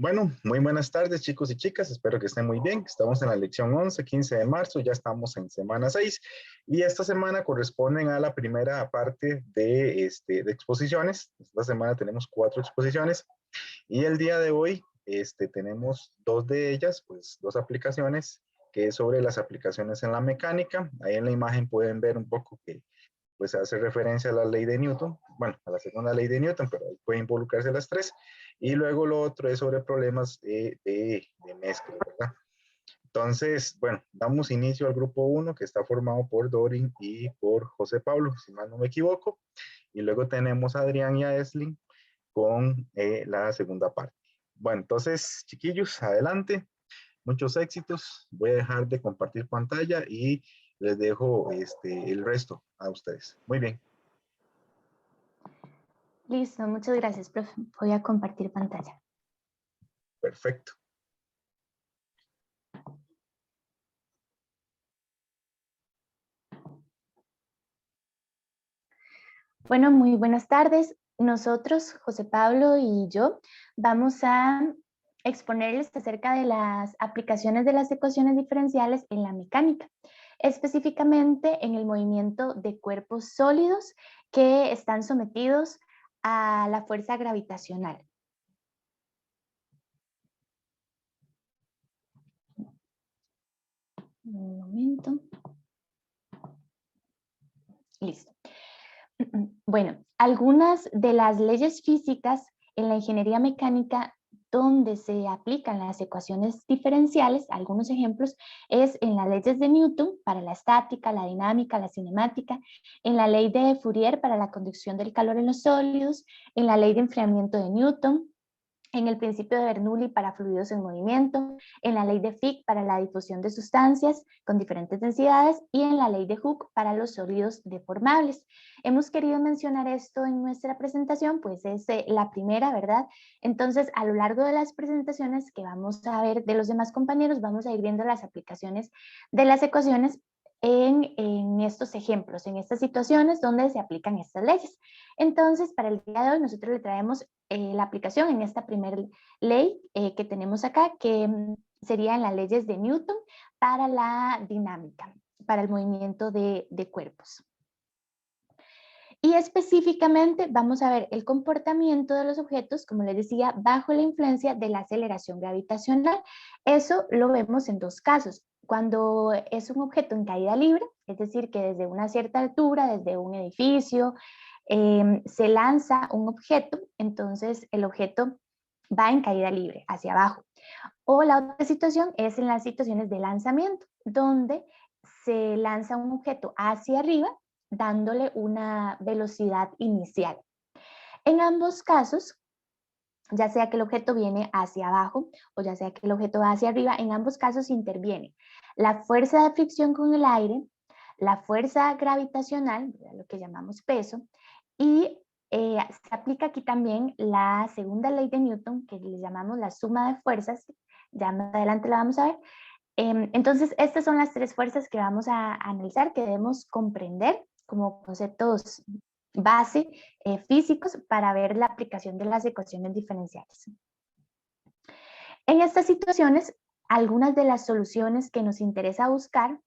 Bueno, muy buenas tardes chicos y chicas, espero que estén muy bien. Estamos en la lección 11, 15 de marzo, ya estamos en semana 6 y esta semana corresponden a la primera parte de exposiciones. Esta semana tenemos 4 exposiciones y el día de hoy tenemos 2 de ellas, pues 2 aplicaciones, que es sobre las aplicaciones en la mecánica. Ahí en la imagen pueden ver un poco que pues hace referencia a la ley de Newton, bueno, a la segunda ley de Newton, pero ahí pueden involucrarse las 3. Y luego lo otro es sobre problemas de mezcla, ¿verdad? Entonces, bueno, damos inicio al grupo 1 que está formado por Dorin y por José Pablo, si mal no me equivoco. Y luego tenemos a Adrián y a Eslin con la segunda parte. Bueno, entonces, chiquillos, adelante. Muchos éxitos. Voy a dejar de compartir pantalla y les dejo el resto a ustedes. Muy bien. Listo, muchas gracias, profe. Voy a compartir pantalla. Perfecto. Bueno, muy buenas tardes. Nosotros, José Pablo y yo, vamos a exponerles acerca de las aplicaciones de las ecuaciones diferenciales en la mecánica, específicamente en el movimiento de cuerpos sólidos que están sometidos a la fuerza gravitacional. Un momento. Listo. Bueno, algunas de las leyes físicas en la ingeniería mecánica donde se aplican las ecuaciones diferenciales, algunos ejemplos, es en las leyes de Newton para la estática, la dinámica, la cinemática, en la ley de Fourier para la conducción del calor en los sólidos, en la ley de enfriamiento de Newton, en el principio de Bernoulli para fluidos en movimiento, en la ley de Fick para la difusión de sustancias con diferentes densidades y en la ley de Hooke para los sólidos deformables. Hemos querido mencionar esto en nuestra presentación, pues es la primera, ¿verdad? Entonces, a lo largo de las presentaciones que vamos a ver de los demás compañeros, vamos a ir viendo las aplicaciones de las ecuaciones en estos ejemplos, en estas situaciones donde se aplican estas leyes. Entonces, para el día de hoy nosotros le traemos la aplicación en esta primera ley que tenemos acá, que sería en las leyes de Newton para la dinámica, para el movimiento de cuerpos. Y específicamente vamos a ver el comportamiento de los objetos, como les decía, bajo la influencia de la aceleración gravitacional. Eso lo vemos en 2 casos. Cuando es un objeto en caída libre, es decir, que desde una cierta altura, desde un edificio, se lanza un objeto, entonces el objeto va en caída libre, hacia abajo. O la otra situación es en las situaciones de lanzamiento, donde se lanza un objeto hacia arriba, dándole una velocidad inicial. En ambos casos, ya sea que el objeto viene hacia abajo o ya sea que el objeto va hacia arriba, en ambos casos interviene la fuerza de fricción con el aire, la fuerza gravitacional, lo que llamamos peso, y se aplica aquí también la segunda ley de Newton, que le llamamos la suma de fuerzas, ya más adelante la vamos a ver. Entonces, estas son las 3 fuerzas que vamos a analizar, que debemos comprender como conceptos base físicos para ver la aplicación de las ecuaciones diferenciales. En estas situaciones, algunas de las soluciones que nos interesa buscar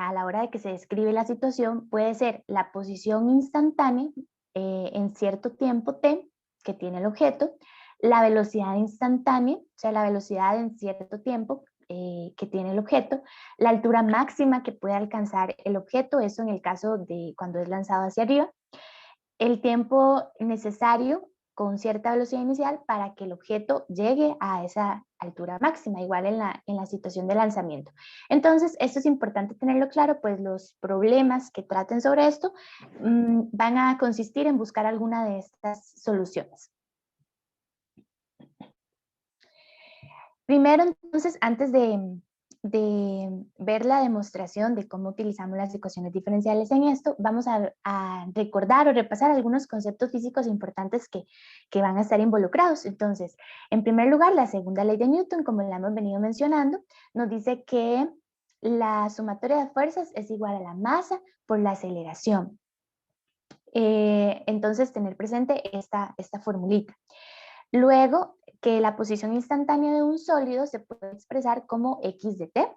a la hora de que se describe la situación puede ser la posición instantánea en cierto tiempo t que tiene el objeto, la velocidad instantánea, o sea, la velocidad en cierto tiempo que tiene el objeto, la altura máxima que puede alcanzar el objeto, eso en el caso de cuando es lanzado hacia arriba, el tiempo necesario con cierta velocidad inicial para que el objeto llegue a esa altura máxima, igual en la situación de lanzamiento. Entonces, esto es importante tenerlo claro, pues los problemas que traten sobre esto van a consistir en buscar alguna de estas soluciones. Primero, entonces, antes de ver la demostración de cómo utilizamos las ecuaciones diferenciales en esto, vamos a recordar o repasar algunos conceptos físicos importantes que van a estar involucrados. Entonces, en primer lugar, la segunda ley de Newton, como la hemos venido mencionando, nos dice que la sumatoria de fuerzas es igual a la masa por la aceleración. Entonces, tener presente esta formulita. Luego, que la posición instantánea de un sólido se puede expresar como x de t,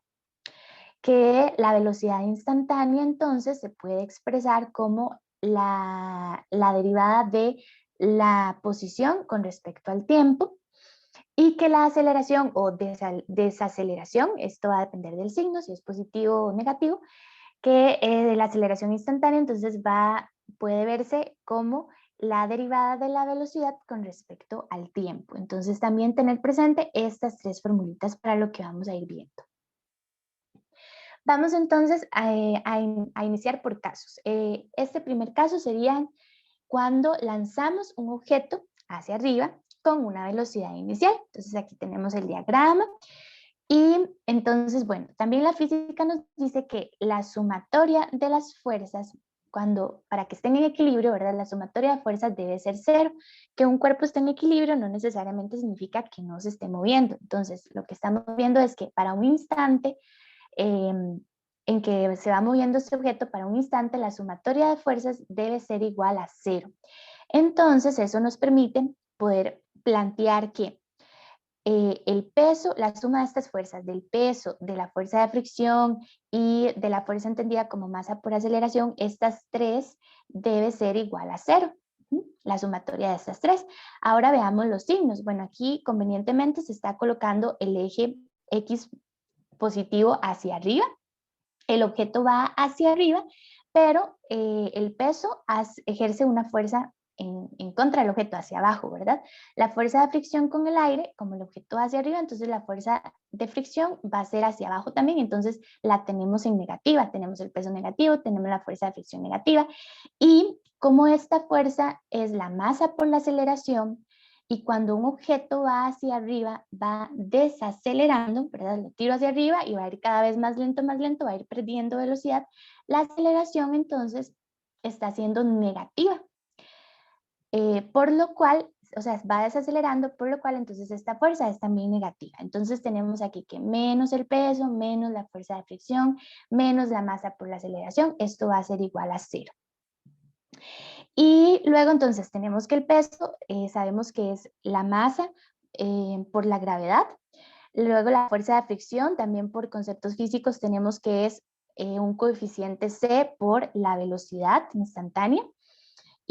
que la velocidad instantánea entonces se puede expresar como la derivada de la posición con respecto al tiempo, y que la aceleración o desaceleración, esto va a depender del signo, si es positivo o negativo, que la aceleración instantánea entonces puede verse como la derivada de la velocidad con respecto al tiempo. Entonces también tener presente estas tres formulitas para lo que vamos a ir viendo. Vamos entonces a iniciar por casos. Este primer caso sería cuando lanzamos un objeto hacia arriba con una velocidad inicial. Entonces aquí tenemos el diagrama. Y entonces, bueno, también la física nos dice que la sumatoria de las fuerzas, para que estén en equilibrio, ¿verdad? La sumatoria de fuerzas debe ser cero. Que un cuerpo esté en equilibrio no necesariamente significa que no se esté moviendo. Entonces, lo que estamos viendo es que para un instante en que se va moviendo este objeto, para un instante la sumatoria de fuerzas debe ser igual a cero. Entonces, eso nos permite poder plantear que el peso, la suma de estas fuerzas, del peso, de la fuerza de fricción y de la fuerza entendida como masa por aceleración, estas tres debe ser igual a cero. La sumatoria de estas tres. Ahora veamos los signos. Bueno, aquí convenientemente se está colocando el eje X positivo hacia arriba. El objeto va hacia arriba, pero el peso ejerce una fuerza en contra del objeto hacia abajo, ¿verdad? La fuerza de fricción con el aire, como el objeto va hacia arriba, entonces la fuerza de fricción va a ser hacia abajo también, entonces la tenemos en negativa, tenemos el peso negativo, tenemos la fuerza de fricción negativa, y como esta fuerza es la masa por la aceleración, y cuando un objeto va hacia arriba, va desacelerando, ¿verdad? Lo tiro hacia arriba y va a ir cada vez más lento, va a ir perdiendo velocidad. La aceleración entonces está siendo negativa. Por lo cual, o sea, va desacelerando, por lo cual entonces esta fuerza es también negativa. Entonces tenemos aquí que menos el peso, menos la fuerza de fricción, menos la masa por la aceleración, esto va a ser igual a cero. Y luego entonces tenemos que el peso, sabemos que es la masa por la gravedad. Luego la fuerza de fricción, también por conceptos físicos tenemos que es un coeficiente c por la velocidad instantánea.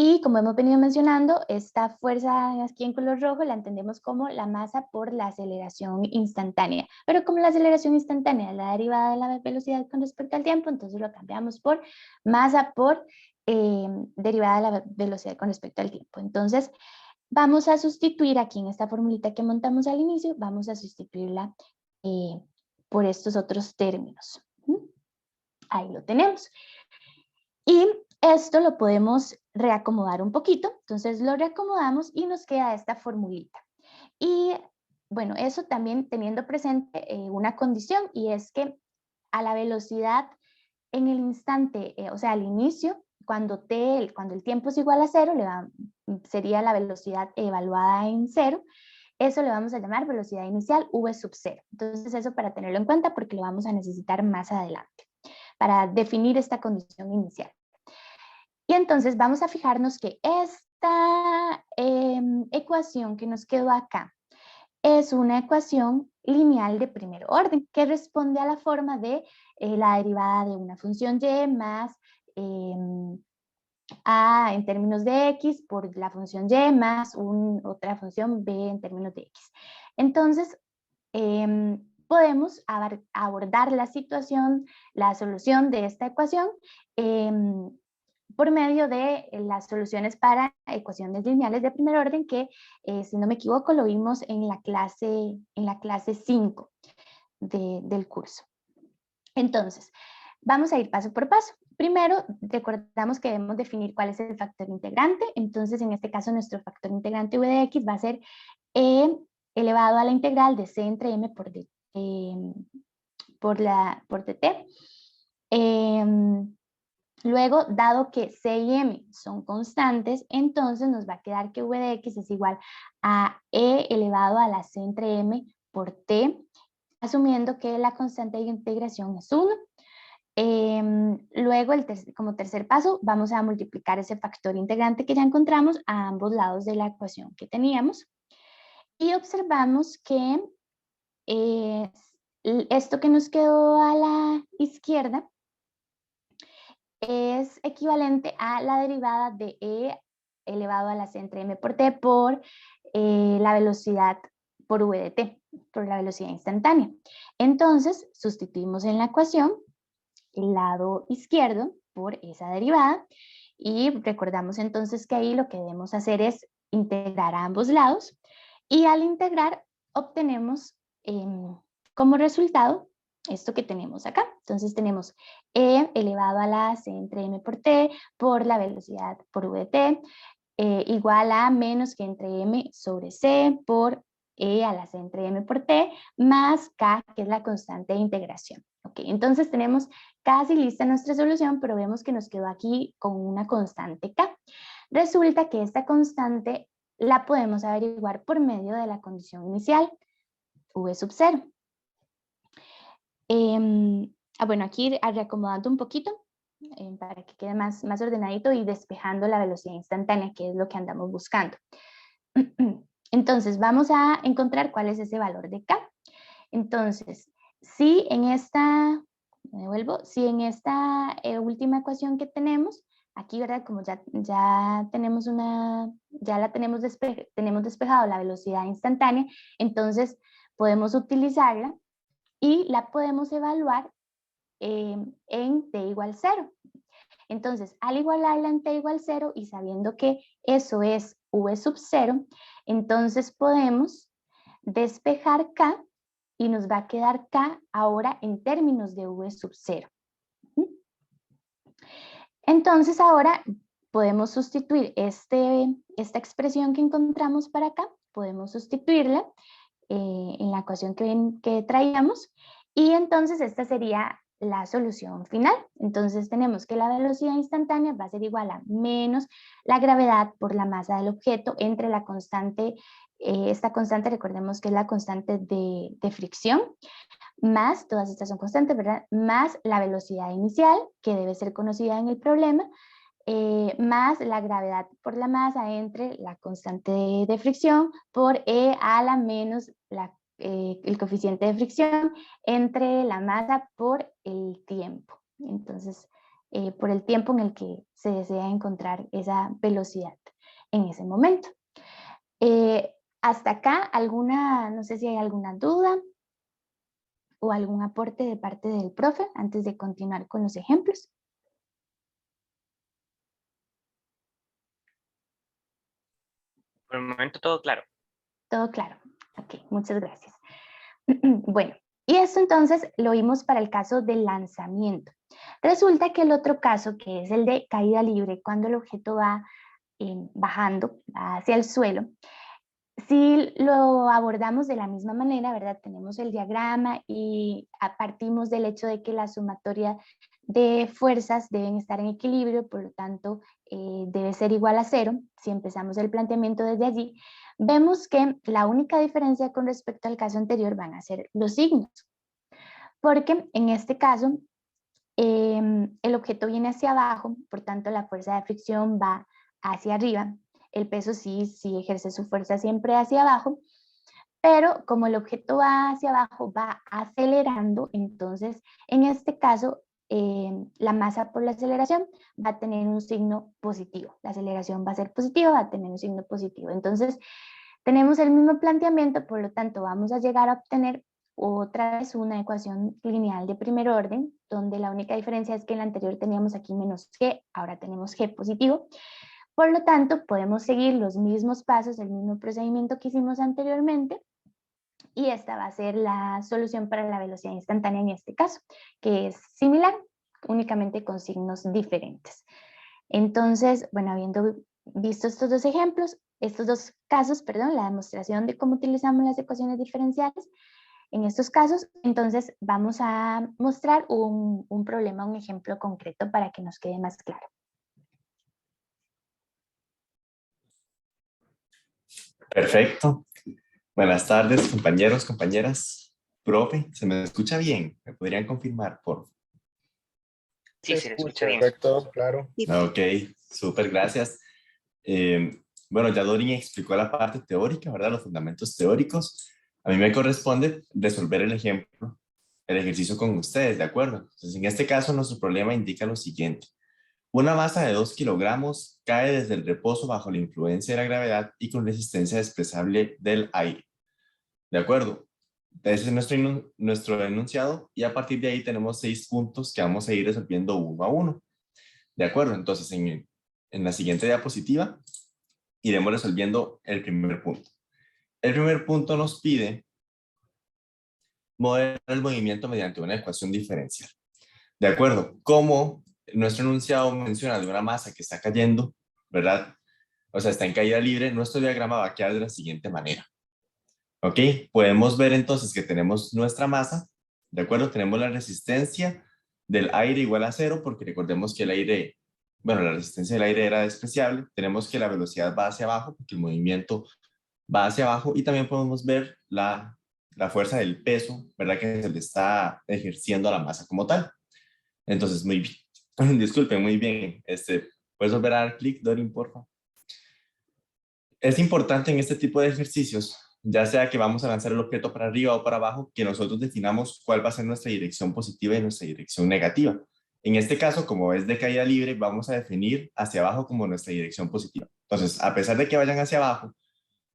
Y como hemos venido mencionando, esta fuerza aquí en color rojo la entendemos como la masa por la aceleración instantánea. Pero como la aceleración instantánea es la derivada de la velocidad con respecto al tiempo, entonces lo cambiamos por masa por derivada de la velocidad con respecto al tiempo. Entonces vamos a sustituir aquí en esta formulita que montamos al inicio, vamos a sustituirla por estos otros términos. Ahí lo tenemos. Y esto lo podemos reacomodar un poquito, entonces lo reacomodamos y nos queda esta formulita. Y bueno, eso también teniendo presente una condición, y es que a la velocidad en el instante, o sea, al inicio, cuando el tiempo es igual a cero, sería la velocidad evaluada en cero, eso le vamos a llamar velocidad inicial v sub cero. Entonces eso para tenerlo en cuenta porque lo vamos a necesitar más adelante para definir esta condición inicial. Y entonces vamos a fijarnos que esta ecuación que nos quedó acá es una ecuación lineal de primer orden que responde a la forma de la derivada de una función y más a en términos de x por la función y más otra función b en términos de x. Entonces, podemos abordar la situación, la solución de esta ecuación por medio de las soluciones para ecuaciones lineales de primer orden que, si no me equivoco, lo vimos en la clase 5 del curso. Entonces, vamos a ir paso por paso. Primero, recordamos que debemos definir cuál es el factor integrante. Entonces, en este caso, nuestro factor integrante v de x va a ser e elevado a la integral de c entre m por dt. Luego, dado que c y m son constantes, entonces nos va a quedar que v de x es igual a e elevado a la c entre m por t, asumiendo que la constante de integración es 1. Luego, como tercer paso, vamos a multiplicar ese factor integrante que ya encontramos a ambos lados de la ecuación que teníamos. Y observamos que esto que nos quedó a la izquierda es equivalente a la derivada de E elevado a la C entre M por T por la velocidad por V de T, por la velocidad instantánea. Entonces, sustituimos en la ecuación el lado izquierdo por esa derivada y recordamos entonces que ahí lo que debemos hacer es integrar a ambos lados y al integrar obtenemos como resultado esto que tenemos acá. Entonces tenemos E elevado a la C entre M por T por la velocidad por V de T igual a menos que entre M sobre C por E a la C entre M por T más K, que es la constante de integración. Ok, entonces tenemos casi lista nuestra solución, pero vemos que nos quedó aquí con una constante K. Resulta que esta constante la podemos averiguar por medio de la condición inicial, V sub 0. Bueno, aquí reacomodando un poquito para que quede más ordenadito y despejando la velocidad instantánea, que es lo que andamos buscando. Entonces, vamos a encontrar cuál es ese valor de K. Entonces, si en esta, me devuelvo, si en esta última ecuación que tenemos, aquí, ¿verdad? Como ya tenemos tenemos despejado la velocidad instantánea, entonces podemos utilizarla y la podemos evaluar en t igual 0. Entonces, al igualarla en t igual 0 y sabiendo que eso es v sub 0, entonces podemos despejar k y nos va a quedar k ahora en términos de v sub 0. Entonces ahora podemos sustituir esta expresión que encontramos para acá, podemos sustituirla en la ecuación que traíamos y entonces esta sería la solución final. Entonces tenemos que la velocidad instantánea va a ser igual a menos la gravedad por la masa del objeto entre la constante, esta constante recordemos que es la constante de fricción, más, todas estas son constantes, ¿verdad? Más la velocidad inicial, que debe ser conocida en el problema, más la gravedad por la masa entre la constante de fricción por E a la menos el coeficiente de fricción entre la masa por el tiempo. Entonces, por el tiempo en el que se desea encontrar esa velocidad en ese momento. Hasta acá, no sé si hay alguna duda o algún aporte de parte del profe antes de continuar con los ejemplos. Por el momento todo claro. Todo claro. Ok, muchas gracias. Bueno, y eso entonces lo vimos para el caso del lanzamiento. Resulta que el otro caso, que es el de caída libre, cuando el objeto va bajando hacia el suelo, si lo abordamos de la misma manera, ¿verdad? Tenemos el diagrama y partimos del hecho de que la sumatoria de fuerzas deben estar en equilibrio, por lo tanto debe ser igual a 0. Si empezamos el planteamiento desde allí, vemos que la única diferencia con respecto al caso anterior van a ser los signos, porque en este caso el objeto viene hacia abajo, por tanto la fuerza de fricción va hacia arriba. El peso sí ejerce su fuerza siempre hacia abajo, pero como el objeto va hacia abajo, va acelerando, entonces en este caso la masa por la aceleración va a tener un signo positivo. La aceleración va a ser positiva, va a tener un signo positivo. Entonces tenemos el mismo planteamiento, por lo tanto vamos a llegar a obtener otra vez una ecuación lineal de primer orden, donde la única diferencia es que en la anterior teníamos aquí menos g, ahora tenemos g positivo. Por lo tanto, podemos seguir los mismos pasos, el mismo procedimiento que hicimos anteriormente, y esta va a ser la solución para la velocidad instantánea en este caso, que es similar, únicamente con signos diferentes. Entonces, bueno, habiendo visto estos dos ejemplos, estos dos casos, perdón, la demostración de cómo utilizamos las ecuaciones diferenciales, en estos casos, entonces vamos a mostrar un problema, un ejemplo concreto para que nos quede más claro. Perfecto. Buenas tardes, compañeros, compañeras. Profe, ¿se me escucha bien? ¿Me podrían confirmar, por favor? Sí, se le escucha bien. Perfecto, claro. Ok, súper, gracias. bueno, ya Dorin explicó la parte teórica, ¿verdad? Los fundamentos teóricos. A mí me corresponde resolver el ejemplo, el ejercicio con ustedes, ¿de acuerdo? Entonces, en este caso, nuestro problema indica lo siguiente. Una masa de 2 kilogramos cae desde el reposo bajo la influencia de la gravedad y con resistencia despreciable del aire. ¿De acuerdo? Ese es nuestro enunciado y a partir de ahí tenemos 6 puntos que vamos a ir resolviendo uno a uno. ¿De acuerdo? Entonces, en la siguiente diapositiva iremos resolviendo el primer punto. El primer punto nos pide modelar el movimiento mediante una ecuación diferencial. ¿De acuerdo? Como nuestro enunciado menciona de una masa que está cayendo, ¿verdad? O sea, está en caída libre, nuestro diagrama va a quedar de la siguiente manera. ¿Ok? Podemos ver entonces que tenemos nuestra masa, ¿de acuerdo? Tenemos la resistencia del aire igual a 0, porque recordemos que el aire, bueno, la resistencia del aire era despreciable. Tenemos que la velocidad va hacia abajo, porque el movimiento va hacia abajo. Y también podemos ver la fuerza del peso, ¿verdad? Que se le está ejerciendo a la masa como tal. Entonces, muy bien. Disculpen, muy bien. ¿Puedes volver a dar clic, Dorin, por favor? Es importante en este tipo de ejercicios, ya sea que vamos a lanzar el objeto para arriba o para abajo, que nosotros definamos cuál va a ser nuestra dirección positiva y nuestra dirección negativa. En este caso, como es de caída libre, vamos a definir hacia abajo como nuestra dirección positiva. Entonces, a pesar de que vayan hacia abajo,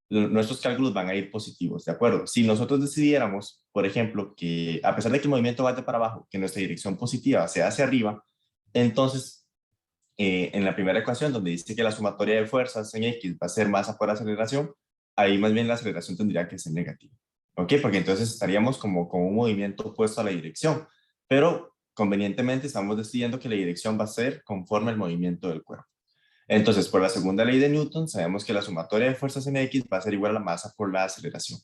nuestros cálculos van a ir positivos, ¿de acuerdo? Si nosotros decidiéramos, por ejemplo, que a pesar de que el movimiento vaya para abajo, que nuestra dirección positiva sea hacia arriba, entonces, en la primera ecuación, donde dice que la sumatoria de fuerzas en X va a ser masa por aceleración, ahí más bien la aceleración tendría que ser negativa, ¿ok? Porque entonces estaríamos como con un movimiento opuesto a la dirección, pero convenientemente estamos decidiendo que la dirección va a ser conforme al movimiento del cuerpo. Entonces, por la segunda ley de Newton, sabemos que la sumatoria de fuerzas en X va a ser igual a la masa por la aceleración.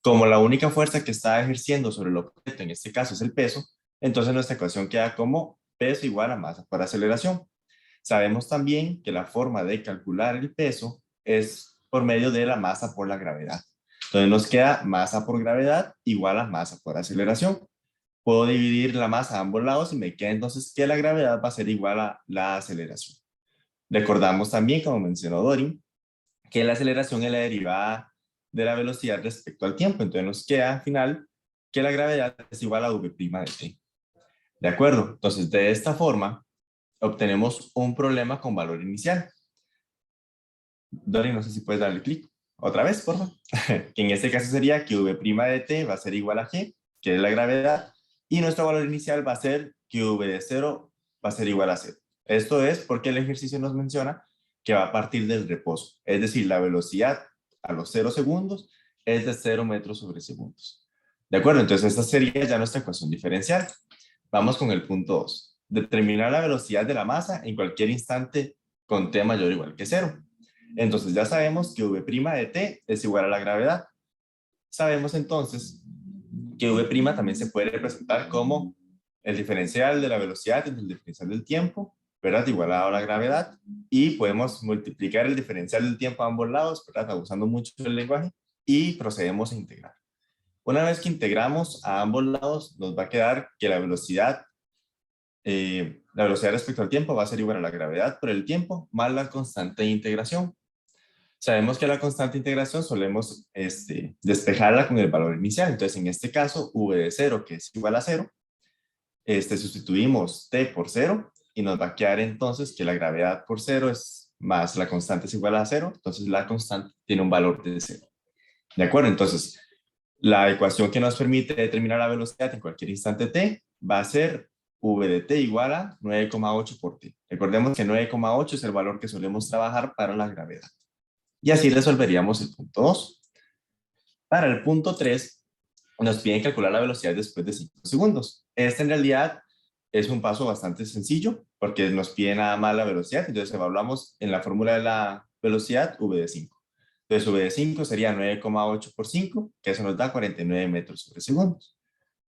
Como la única fuerza que está ejerciendo sobre el objeto, en este caso es el peso, entonces nuestra ecuación queda como peso igual a masa por aceleración. Sabemos también que la forma de calcular el peso es por medio de la masa por la gravedad. Entonces nos queda masa por gravedad igual a masa por aceleración. Puedo dividir la masa a ambos lados y me queda entonces que la gravedad va a ser igual a la aceleración. Recordamos también, como mencionó Dorin, que la aceleración es la derivada de la velocidad respecto al tiempo. Entonces nos queda al final que la gravedad es igual a v' de t. ¿De acuerdo? Entonces de esta forma obtenemos un problema con valor inicial. Dorin, no sé si puedes darle clic otra vez, por favor. Que en este caso sería que v' de t va a ser igual a g, que es la gravedad, y nuestro valor inicial va a ser que v de 0 va a ser igual a 0. Esto es porque el ejercicio nos menciona que va a partir del reposo. Es decir, la velocidad a los 0 segundos es de 0 metros sobre segundos. ¿De acuerdo? Entonces esta sería ya nuestra ecuación diferencial. Vamos con el punto 2. Determinar la velocidad de la masa en cualquier instante con t mayor o igual que 0. Entonces ya sabemos que v' de t es igual a la gravedad. Sabemos entonces que v' también se puede representar como el diferencial de la velocidad entre el diferencial del tiempo, ¿verdad? Igualado a la gravedad. Y podemos multiplicar el diferencial del tiempo a ambos lados, ¿verdad? Abusando mucho del lenguaje. Y procedemos a integrar. Una vez que integramos a ambos lados, nos va a quedar que la velocidad respecto al tiempo va a ser igual a la gravedad por el tiempo más la constante de integración. Sabemos que la constante de integración solemos despejarla con el valor inicial. Entonces, en este caso, v de 0, que es igual a 0, sustituimos t por 0 y nos va a quedar entonces que la gravedad por 0 es más la constante es igual a 0. Entonces, la constante tiene un valor de 0. ¿De acuerdo? Entonces, la ecuación que nos permite determinar la velocidad en cualquier instante t va a ser v de t igual a 9,8 por t. Recordemos que 9,8 es el valor que solemos trabajar para la gravedad. Y así resolveríamos el punto 2. Para el punto 3, nos piden calcular la velocidad después de 5 segundos. Este en realidad es un paso bastante sencillo porque nos pide nada más la velocidad. Entonces evaluamos en la fórmula de la velocidad v de 5. Entonces v de 5 sería 9,8 por 5, que eso nos da 49 metros sobre segundos.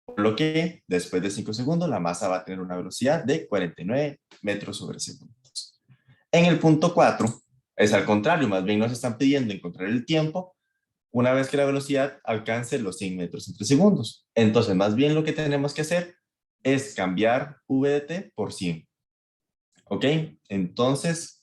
Por lo que después de 5 segundos la masa va a tener una velocidad de 49 metros sobre segundos. En el punto 4 es al contrario, más bien nos están pidiendo encontrar el tiempo una vez que la velocidad alcance los 100 metros entre segundos. Entonces, más bien lo que tenemos que hacer es cambiar v de t por 100. ¿Ok? Entonces,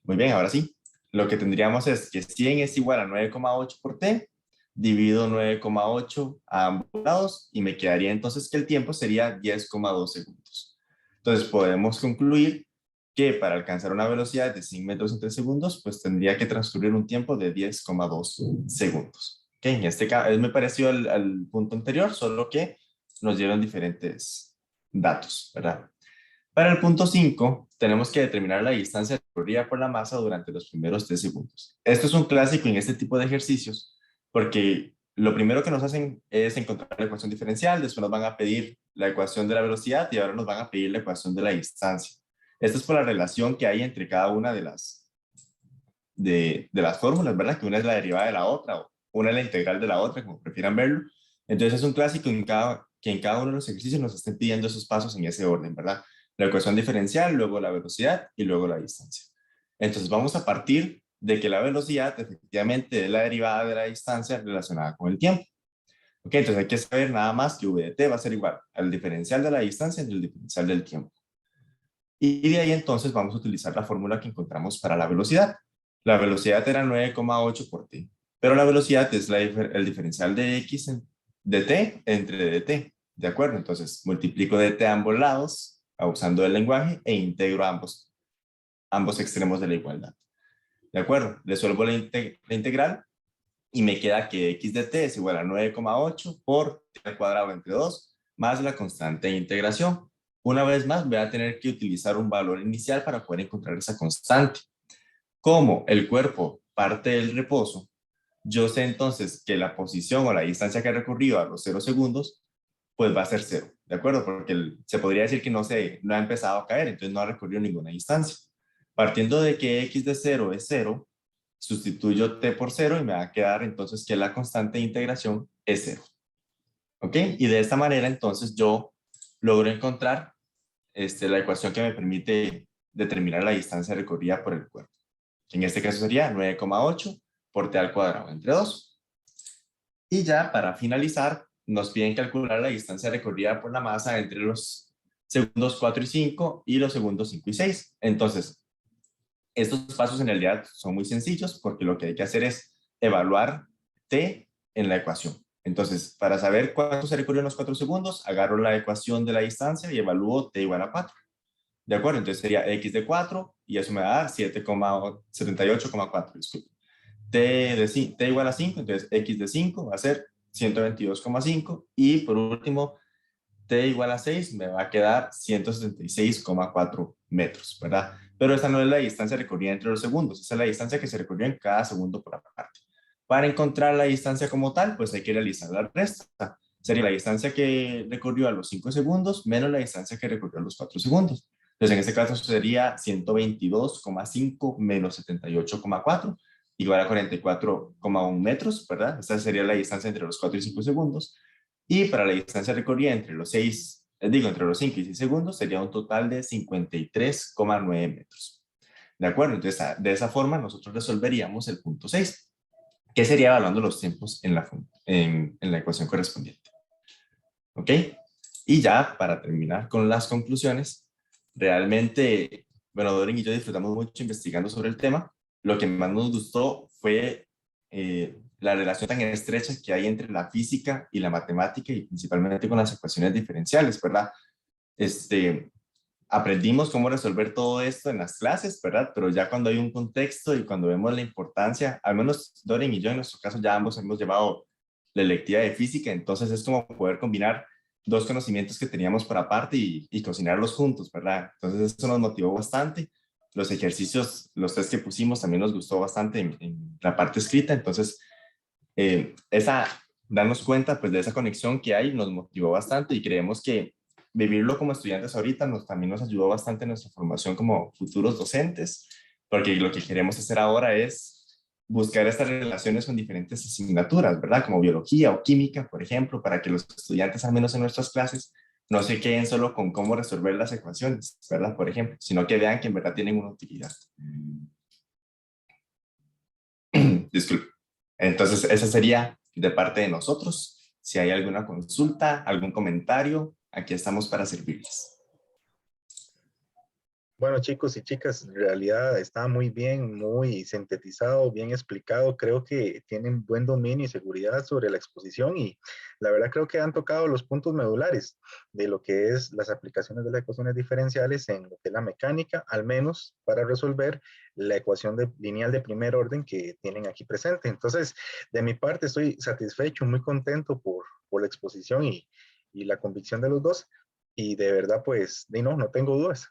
muy bien, ahora sí. lo que tendríamos es que 100 es igual a 9,8 por t, divido 9,8 a ambos lados y me quedaría entonces que el tiempo sería 10,2 segundos. Entonces podemos concluir que para alcanzar una velocidad de 100 metros en 3 segundos, pues tendría que transcurrir un tiempo de 10,2 segundos. Okay, en este caso, me pareció al punto anterior, solo que nos dieron diferentes datos, ¿verdad? Para el punto 5, tenemos que determinar la distancia recorrida por la masa durante los primeros 3 segundos. Esto es un clásico en este tipo de ejercicios, porque lo primero que nos hacen es encontrar la ecuación diferencial, después nos van a pedir la ecuación de la velocidad y ahora nos van a pedir la ecuación de la distancia. Esto es por la relación que hay entre cada una de las fórmulas, ¿verdad? Que una es la derivada de la otra, o una es la integral de la otra, como prefieran verlo. Entonces es un clásico que en cada uno de los ejercicios nos estén pidiendo esos pasos en ese orden, ¿verdad? La ecuación diferencial, luego la velocidad y luego la distancia. Entonces vamos a partir de que la velocidad efectivamente es la derivada de la distancia relacionada con el tiempo. Ok, entonces hay que saber nada más que v de t va a ser igual al diferencial de la distancia entre el diferencial del tiempo. Y de ahí entonces vamos a utilizar la fórmula que encontramos para la velocidad. La velocidad era 9,8 por t, pero la velocidad es el diferencial de x de t entre dt, ¿de acuerdo? Entonces multiplico dt a ambos lados, usando el lenguaje, e integro ambos extremos de la igualdad. ¿De acuerdo? Resuelvo la integral y me queda que x de t es igual a 9,8 por t al cuadrado entre 2 más la constante de integración. Una vez más voy a tener que utilizar un valor inicial para poder encontrar esa constante. Como el cuerpo parte del reposo, yo sé entonces que la posición o la distancia que ha recorrido a los 0 segundos, pues va a ser 0, ¿de acuerdo? Porque se podría decir que no ha empezado a caer, entonces no ha recorrido ninguna distancia. Partiendo de que x de 0 es 0, sustituyo t por 0 y me va a quedar entonces que la constante de integración es 0. ¿Ok? Y de esta manera entonces yo logro encontrar la ecuación que me permite determinar la distancia recorrida por el cuerpo. En este caso sería 9,8 por t al cuadrado entre 2. Y ya para finalizar, nos piden calcular la distancia recorrida por la masa entre los segundos 4 y 5 y los segundos 5 y 6. Entonces, estos pasos en realidad son muy sencillos porque lo que hay que hacer es evaluar t en la ecuación. Entonces, para saber cuánto se recorrió en los 4 segundos, agarro la ecuación de la distancia y evalúo t igual a 4. ¿De acuerdo? Entonces sería x de 4 y eso me va a dar 78,4. Disculpe. T igual a 5, entonces x de 5 va a ser 122,5 y por último t igual a 6 me va a quedar 176,4 metros, ¿verdad? Pero esta no es la distancia recorrida entre los segundos, esa es la distancia que se recorrió en cada segundo por aparte. Para encontrar la distancia como tal, pues hay que realizar la resta. Sería la distancia que recorrió a los 5 segundos menos la distancia que recorrió a los 4 segundos. Entonces en este caso sería 122,5 menos 78,4 igual a 44,1 metros, ¿verdad? Esta sería la distancia entre los 4 y 5 segundos. Y para la distancia recorrida entre los 5 y 6 segundos sería un total de 53,9 metros. ¿De acuerdo? Entonces, de esa forma nosotros resolveríamos el punto 6, que sería evaluando los tiempos en la ecuación correspondiente. ¿Ok? Y ya, para terminar con las conclusiones, realmente, bueno, Dorin y yo disfrutamos mucho investigando sobre el tema. Lo que más nos gustó fue la relación tan estrecha que hay entre la física y la matemática y principalmente con las ecuaciones diferenciales, ¿verdad? Aprendimos cómo resolver todo esto en las clases, ¿verdad? Pero ya cuando hay un contexto y cuando vemos la importancia, al menos Dorin y yo en nuestro caso ya ambos hemos llevado la electiva de física, entonces es como poder combinar dos conocimientos que teníamos por aparte y cocinarlos juntos, ¿verdad? Entonces eso nos motivó bastante. Los ejercicios, los test que pusimos también nos gustó bastante en la parte escrita, entonces darnos cuenta pues de esa conexión que hay nos motivó bastante y creemos que vivirlo como estudiantes ahorita también nos ayudó bastante en nuestra formación como futuros docentes, porque lo que queremos hacer ahora es buscar estas relaciones con diferentes asignaturas, ¿verdad? Como biología o química, por ejemplo, para que los estudiantes, al menos en nuestras clases, no se queden solo con cómo resolver las ecuaciones, ¿verdad? Por ejemplo, sino que vean que en verdad tienen una utilidad. Disculpe. Entonces, esa sería de parte de nosotros. Si hay alguna consulta, algún comentario, aquí estamos para servirles. Bueno, chicos y chicas, en realidad está muy bien, muy sintetizado, bien explicado. Creo que tienen buen dominio y seguridad sobre la exposición y la verdad creo que han tocado los puntos medulares de lo que es las aplicaciones de las ecuaciones diferenciales en lo que es la mecánica, al menos para resolver la ecuación lineal de primer orden que tienen aquí presente. Entonces, de mi parte, estoy satisfecho, muy contento por la exposición y la convicción de los dos. Y de verdad, pues, no tengo dudas.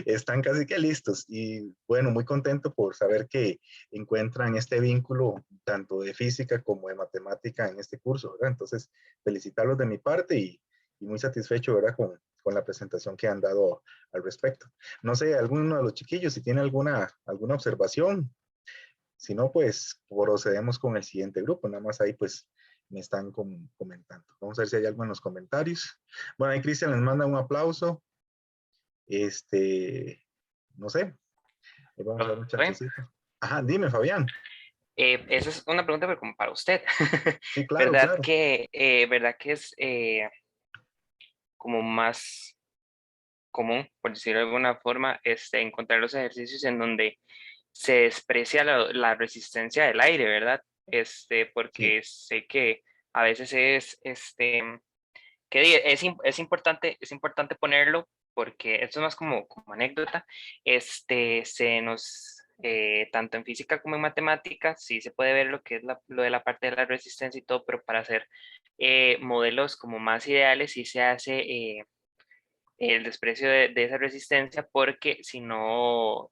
Están casi que listos. Y bueno, muy contento por saber que encuentran este vínculo tanto de física como de matemática en este curso, ¿verdad? Entonces, felicitarlos de mi parte y muy satisfecho, ¿verdad? Con la presentación que han dado al respecto. No sé, alguno de los chiquillos, si tiene alguna observación. Si no, pues procedemos con el siguiente grupo. Nada más ahí, pues, me están comentando. Vamos a ver si hay algo en los comentarios. Bueno, ahí Cristian les manda un aplauso. No sé, ahí vamos a dar un Bien. chancecito. Ajá, dime, Fabián. Esa es una pregunta pero como para usted. Sí, claro, claro. ¿Verdad que es como más común, por decirlo de alguna forma, encontrar los ejercicios en donde se desprecia la resistencia del aire, ¿verdad? Sí, Porque sé que a veces es importante ponerlo porque esto es más como anécdota, tanto en física como en matemáticas, sí se puede ver lo que es lo de la parte de la resistencia y todo, pero para hacer modelos como más ideales sí se hace el desprecio de esa resistencia porque si no,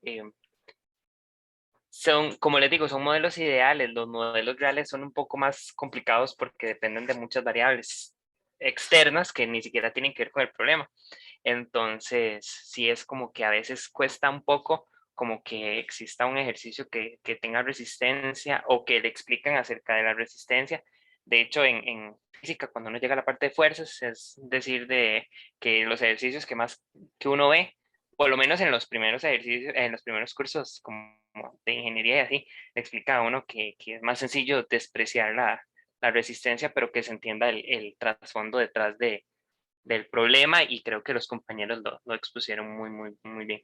como les digo, son modelos ideales, los modelos reales son un poco más complicados porque dependen de muchas variables externas que ni siquiera tienen que ver con el problema. Entonces, sí es como que a veces cuesta un poco como que exista un ejercicio que tenga resistencia o que le expliquen acerca de la resistencia. De hecho, en física, cuando uno llega a la parte de fuerzas, es decir, de que los ejercicios que uno ve, por lo menos en los primeros ejercicios, en los primeros cursos como de ingeniería y así, le explica a uno que es más sencillo despreciar la resistencia, pero que se entienda el trasfondo detrás del problema y creo que los compañeros lo expusieron muy, muy, muy bien.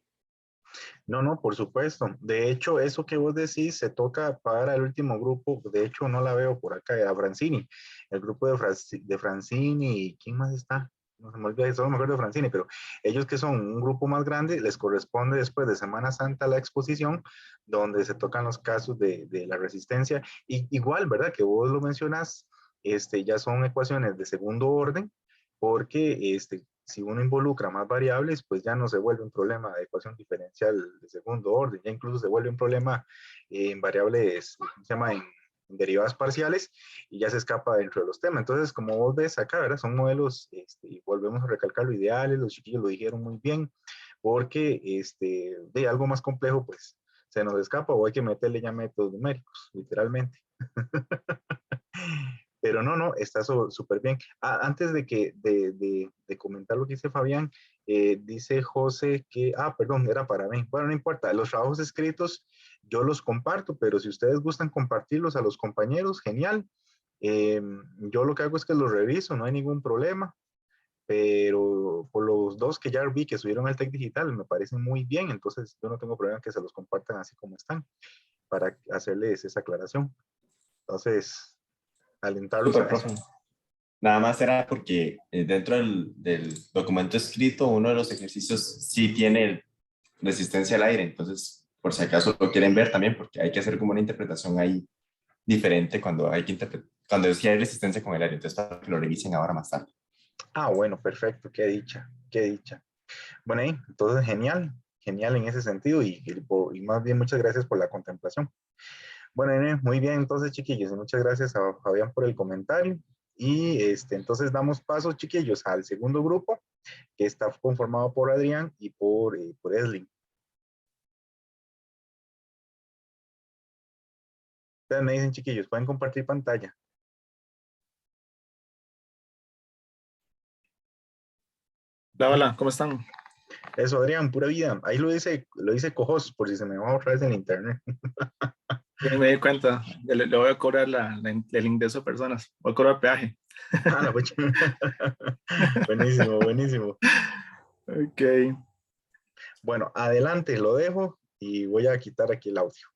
no, por supuesto. De hecho, eso que vos decís se toca para el último grupo. De hecho, no la veo por acá, a Francini. El grupo de Francini, ¿quién más está? No se me olvida, solo me acuerdo de Francini, pero ellos que son un grupo más grande, les corresponde después de Semana Santa la exposición, donde se tocan los casos de la resistencia. Y igual, ¿verdad? Que vos lo mencionas, ya son ecuaciones de segundo orden, porque si uno involucra más variables, pues ya no se vuelve un problema de ecuación diferencial de segundo orden, ya incluso se vuelve un problema en variables, se llama en derivadas parciales, y ya se escapa dentro de los temas. Entonces, como vos ves acá, ¿verdad? Son modelos, y volvemos a recalcar lo ideales, los chiquillos lo dijeron muy bien, porque de algo más complejo, pues se nos escapa o hay que meterle ya métodos numéricos, literalmente. Pero no, está súper bien. Antes de comentar lo que dice Fabián, dice José que, perdón, era para mí. Bueno, no importa, los trabajos escritos yo los comparto, pero si ustedes gustan compartirlos a los compañeros, genial. Yo lo que hago es que los reviso, no hay ningún problema, pero por los dos que ya vi que subieron al Tech Digital me parecen muy bien, entonces yo no tengo problema que se los compartan así como están, para hacerles esa aclaración. Entonces, alentarlos Súper, a eso. profe. Nada más era porque dentro del documento escrito, uno de los ejercicios sí tiene resistencia al aire, entonces, por si acaso lo quieren ver también, porque hay que hacer como una interpretación ahí diferente cuando hay que interpretar, cuando sí hay resistencia con el aire, entonces para que lo revisen ahora más tarde. Bueno, perfecto, qué dicha, qué dicha. Bueno, entonces genial, genial en ese sentido y más bien muchas gracias por la contemplación. Bueno, muy bien, entonces chiquillos, y muchas gracias a Fabián por el comentario. Y entonces damos paso, chiquillos, al segundo grupo, que está conformado por Adrián y por Eslin. Ustedes me dicen, chiquillos, pueden compartir pantalla. Hola, hola, ¿cómo están? Eso, Adrián, pura vida. Ahí lo dice Cojos, por si se me va otra vez en internet. Me di cuenta, le voy a cobrar el ingreso a personas, voy a cobrar peaje. La pucha. Buenísimo, buenísimo. Ok, Bueno, adelante, lo dejo y voy a quitar aquí el audio.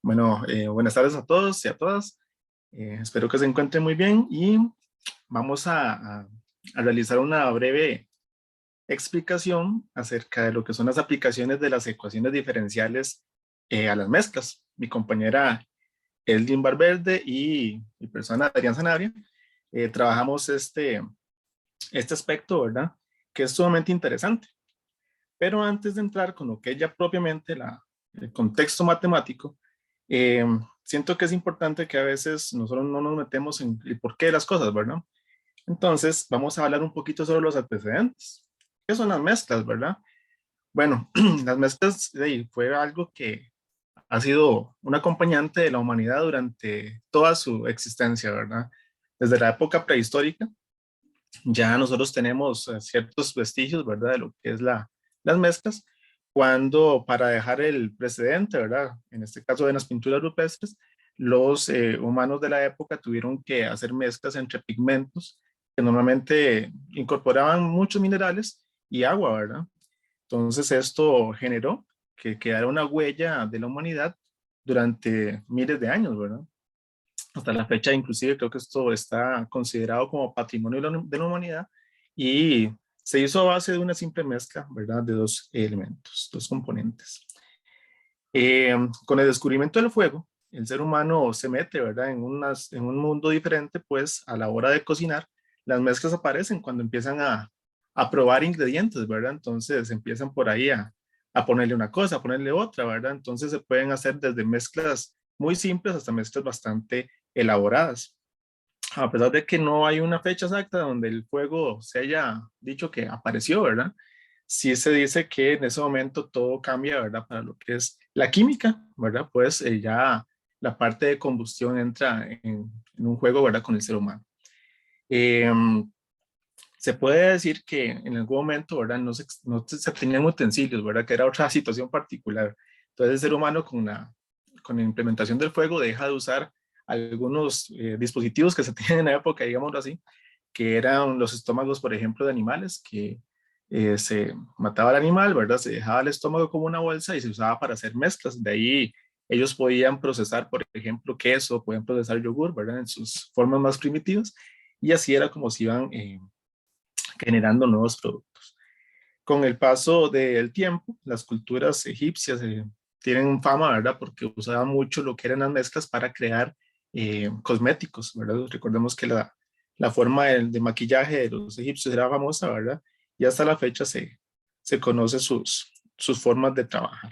Bueno, buenas tardes a todos y a todas. Espero que se encuentren muy bien y vamos a realizar una breve explicación acerca de lo que son las aplicaciones de las ecuaciones diferenciales a las mezclas. Mi compañera Eldin Valverde y mi persona Adrián Sanabria trabajamos este aspecto, ¿verdad? Que es sumamente interesante. Pero antes de entrar con lo que es ya propiamente el contexto matemático, siento que es importante que a veces nosotros no nos metemos en el porqué de las cosas, ¿verdad? Entonces, vamos a hablar un poquito sobre los antecedentes. ¿Qué son las mezclas, verdad? Bueno, las mezclas fue algo que ha sido un acompañante de la humanidad durante toda su existencia, ¿verdad? Desde la época prehistórica, ya nosotros tenemos ciertos vestigios, ¿verdad? De lo que es las mezclas, cuando para dejar el precedente, ¿verdad? En este caso de las pinturas rupestres, los humanos de la época tuvieron que hacer mezclas entre pigmentos que normalmente incorporaban muchos minerales y agua, ¿verdad? Entonces esto generó que quedara una huella de la humanidad durante miles de años, ¿verdad? Hasta la fecha, inclusive, creo que esto está considerado como patrimonio de la humanidad y se hizo a base de una simple mezcla, ¿verdad? De dos elementos, dos componentes. Con el descubrimiento del fuego, el ser humano se mete, ¿verdad? En un mundo diferente, pues a la hora de cocinar, las mezclas aparecen cuando empiezan a probar ingredientes, ¿verdad? Entonces empiezan por ahí a ponerle una cosa, a ponerle otra, ¿verdad? Entonces se pueden hacer desde mezclas muy simples hasta mezclas bastante elaboradas. A pesar de que no hay una fecha exacta donde el fuego se haya dicho que apareció, ¿verdad? Sí se dice que en ese momento todo cambia, ¿verdad? Para lo que es la química, ¿verdad? Pues ya la parte de combustión entra en un juego, ¿verdad? Con el ser humano. Se puede decir que en algún momento, ¿verdad? No se tenían utensilios, ¿verdad? Que era otra situación particular. Entonces el ser humano con la implementación del fuego deja de usar algunos dispositivos que se tenían en la época, digámoslo así, que eran los estómagos, por ejemplo, de animales, que se mataba al animal, ¿verdad? Se dejaba el estómago como una bolsa y se usaba para hacer mezclas. De ahí ellos podían procesar, por ejemplo, queso, podían procesar yogur, ¿verdad? En sus formas más primitivas. Y así era como se iban generando nuevos productos. Con el paso del tiempo, las culturas egipcias tienen fama, ¿verdad? Porque usaban mucho lo que eran las mezclas para crear cosméticos, ¿verdad? Recordemos que la forma de maquillaje de los egipcios era famosa, ¿verdad? Y hasta la fecha se conoce sus formas de trabajar.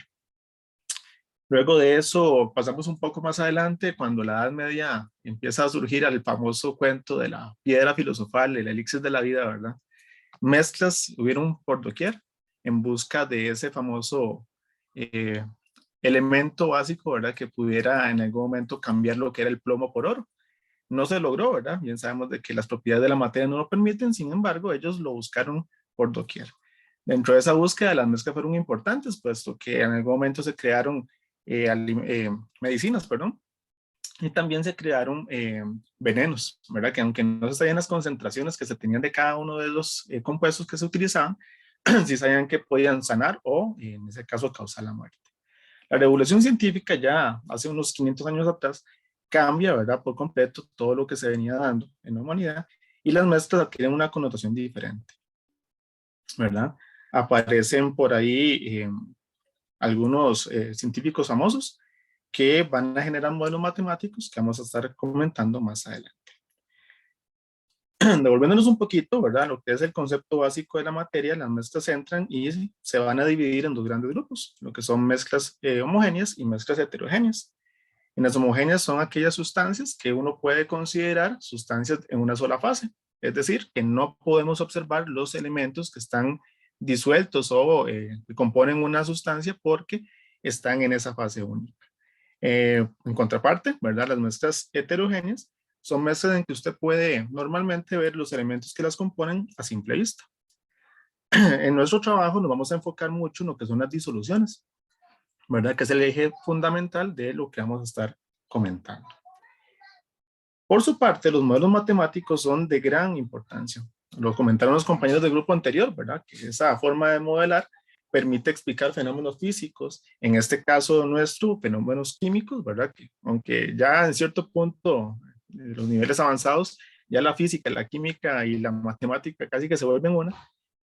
Luego de eso, pasamos un poco más adelante, cuando la Edad Media empieza a surgir el famoso cuento de la piedra filosofal, el elixir de la vida, ¿verdad? Mezclas hubieron por doquier en busca de ese famoso eh, elemento básico, ¿verdad? Que pudiera en algún momento cambiar lo que era el plomo por oro. No se logró, ¿verdad? Bien sabemos de que las propiedades de la materia no lo permiten, sin embargo, ellos lo buscaron por doquier. Dentro de esa búsqueda, las mezclas fueron importantes, puesto que en algún momento se crearon medicinas, perdón, y también se crearon venenos, ¿verdad? Que aunque no se sabían las concentraciones que se tenían de cada uno de los compuestos que se utilizaban, sí sabían que podían sanar o, en ese caso, causar la muerte. La revolución científica ya hace unos 500 años atrás cambia, ¿verdad? Por completo todo lo que se venía dando en la humanidad y las mezclas adquieren una connotación diferente, ¿verdad? Aparecen por ahí algunos científicos famosos que van a generar modelos matemáticos que vamos a estar comentando más adelante. Devolviéndonos un poquito, ¿verdad? Lo que es el concepto básico de la materia, las mezclas entran y se van a dividir en dos grandes grupos, lo que son mezclas homogéneas y mezclas heterogéneas. En las homogéneas son aquellas sustancias que uno puede considerar sustancias en una sola fase, es decir, que no podemos observar los elementos que están disueltos o que componen una sustancia porque están en esa fase única. En contraparte, ¿verdad? Las mezclas heterogéneas son mezclas en que usted puede normalmente ver los elementos que las componen a simple vista. En nuestro trabajo nos vamos a enfocar mucho en lo que son las disoluciones, ¿verdad? Que es el eje fundamental de lo que vamos a estar comentando. Por su parte, los modelos matemáticos son de gran importancia. lo comentaron los compañeros del grupo anterior, ¿verdad? Que esa forma de modelar permite explicar fenómenos físicos, en este caso nuestro, fenómenos químicos, ¿verdad? Que aunque ya en cierto punto, de los niveles avanzados, ya la física, la química y la matemática casi que se vuelven una,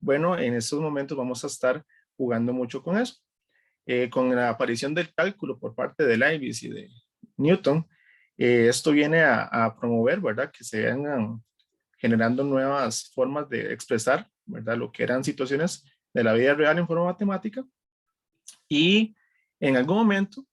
bueno, en estos momentos vamos a estar jugando mucho con eso. Con la aparición del cálculo por parte de Leibniz y de Newton, esto viene a promover, ¿verdad? Que se vengan generando nuevas formas de expresar, ¿verdad? Lo que eran situaciones de la vida real en forma matemática. Y en algún momento,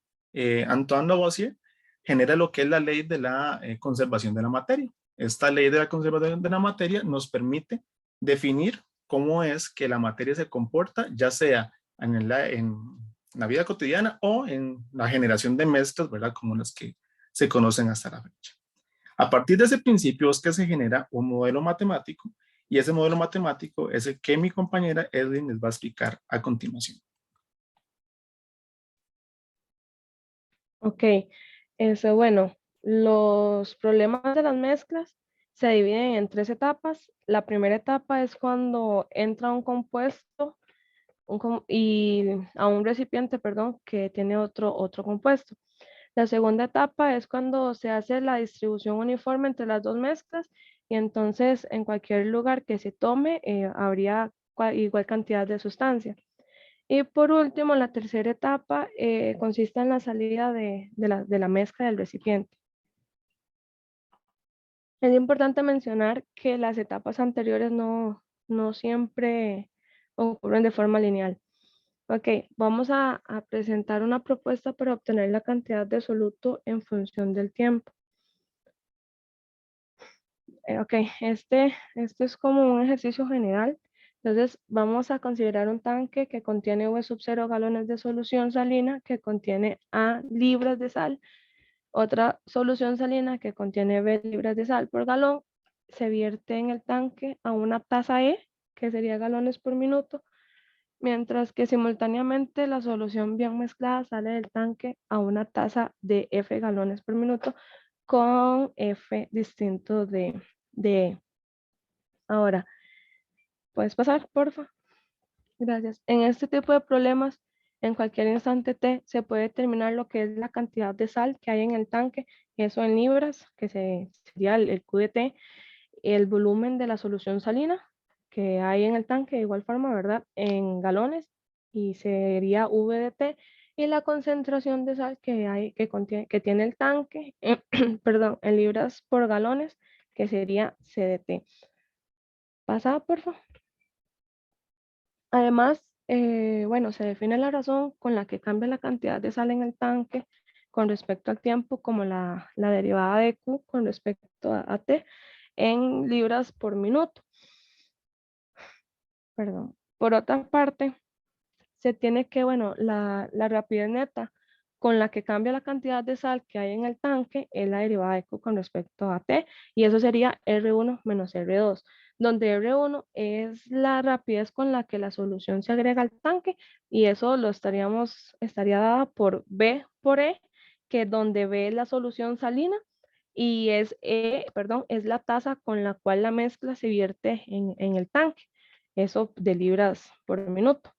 Antoine Lavoisier genera lo que es la ley de la conservación de la materia. Esta ley de la conservación de la materia nos permite definir cómo es que la materia se comporta, ya sea en la vida cotidiana o en la generación de mezclas, ¿verdad? Como las que se conocen hasta la fecha. A partir de ese principio es que se genera un modelo matemático y ese modelo matemático es el que mi compañera Edwin les va a explicar a continuación. Ok, bueno, los problemas de las mezclas se dividen en 3 etapas. La primera etapa es cuando entra un compuesto y a un recipiente, perdón, que tiene otro compuesto. La segunda etapa es cuando se hace la distribución uniforme entre las dos mezclas y entonces en cualquier lugar que se tome habría igual cantidad de sustancia. Y por último, la tercera etapa consiste en la salida de la mezcla del recipiente. Es importante mencionar que las etapas anteriores no siempre ocurren de forma lineal. Ok, vamos a presentar una propuesta para obtener la cantidad de soluto en función del tiempo. Ok, este es como un ejercicio general. Entonces, vamos a considerar un tanque que contiene V sub 0 galones de solución salina que contiene A libras de sal. Otra solución salina que contiene B libras de sal por galón. Se vierte en el tanque a una tasa E, que sería galones por minuto, mientras que simultáneamente la solución bien mezclada sale del tanque a una tasa de F galones por minuto con F distinto de E. Ahora, ¿puedes pasar, porfa? Gracias. En este tipo de problemas, en cualquier instante T, se puede determinar lo que es la cantidad de sal que hay en el tanque, eso en libras, que sería el Q de T, el volumen de la solución salina que hay en el tanque, de igual forma, ¿verdad? En galones, y sería V de T, y la concentración de sal que hay, que tiene el tanque, perdón, en libras por galones, que sería C de T. Pasa, por favor. Además, bueno, se define la razón con la que cambia la cantidad de sal en el tanque con respecto al tiempo, como la derivada de Q con respecto a T en libras por minuto. Perdón. Por otra parte, se tiene que, bueno, la rapidez neta con la que cambia la cantidad de sal que hay en el tanque es la derivada de Q con respecto a T, y eso sería R1 menos R2, donde R1 es la rapidez con la que la solución se agrega al tanque, y eso lo estaría dada por B por E, que donde B es la solución salina, y es la tasa con la cual la mezcla se vierte en el tanque, eso de libras por minuto.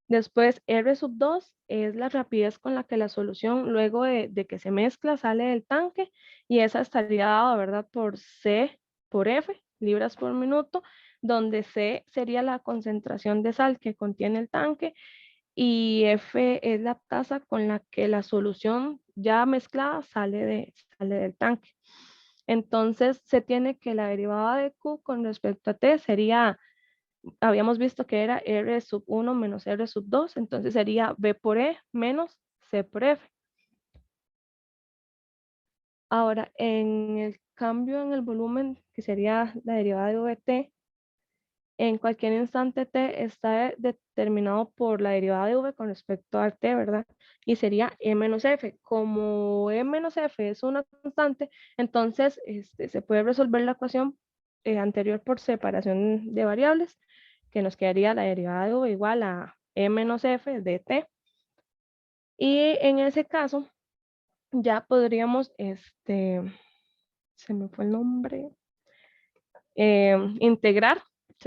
Después, R sub 2 es la rapidez con la que la solución, luego de que se mezcla, sale del tanque, y esa estaría dada, ¿verdad? Por C por F, libras por minuto, donde C sería la concentración de sal que contiene el tanque, y F es la tasa con la que la solución ya mezclada sale del tanque. Entonces, se tiene que la derivada de Q con respecto a T sería, habíamos visto que era R sub 1 menos R sub 2, entonces sería B por E menos C por F. Ahora, en el cambio en el volumen, que sería la derivada de VT, en cualquier instante T está determinado por la derivada de V con respecto a T, ¿verdad? Y sería E menos F. Como E menos F es una constante, entonces se puede resolver la ecuación anterior por separación de variables, que nos quedaría la derivada de V igual a E menos F de T. Y en ese caso, ya podríamos, se me fue el nombre. integrar,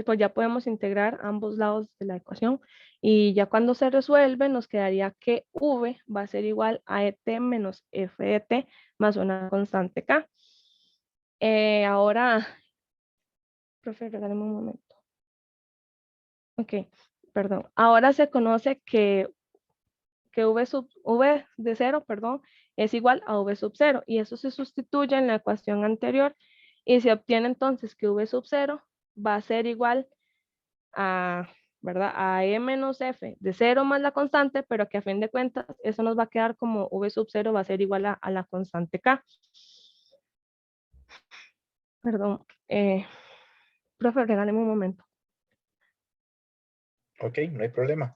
pues ya podemos integrar ambos lados de la ecuación y ya cuando se resuelve nos quedaría que V va a ser igual a ET menos F de T más una constante K. Ahora, profe, regálame un momento. Ok, perdón. Ahora se conoce que V de 0, perdón, es igual a V sub 0 y eso se sustituye en la ecuación anterior y se obtiene entonces que V sub 0 va a ser igual a, ¿verdad? A E menos F de 0 más la constante, pero que a fin de cuentas eso nos va a quedar como V sub 0 va a ser igual a la constante K. Perdón, profe, regáleme un momento. Ok, no hay problema.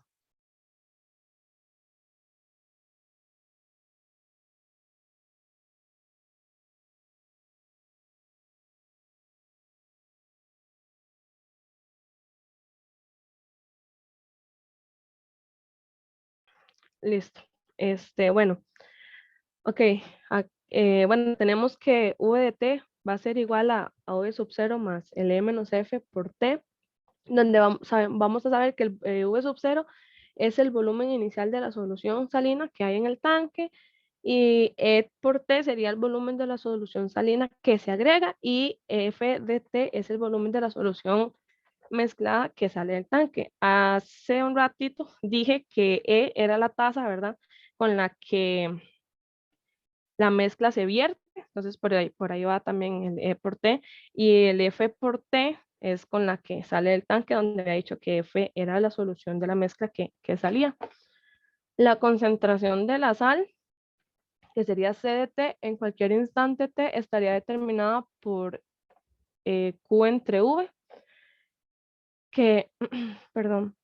Listo. Bueno, ok. Bueno, tenemos que V de T va a ser igual a V sub 0 más el E menos F por T, donde vamos a saber que el V sub 0 es el volumen inicial de la solución salina que hay en el tanque y E por T sería el volumen de la solución salina que se agrega y F de T es el volumen de la solución mezclada que sale del tanque. Hace un ratito dije que E era la tasa, ¿verdad? Con la que la mezcla se vierte, entonces por ahí va también el E por T, y el F por T es con la que sale del tanque, donde había dicho que F era la solución de la mezcla que salía. La concentración de la sal, que sería C de T, en cualquier instante T estaría determinada por Q entre V, que, perdón,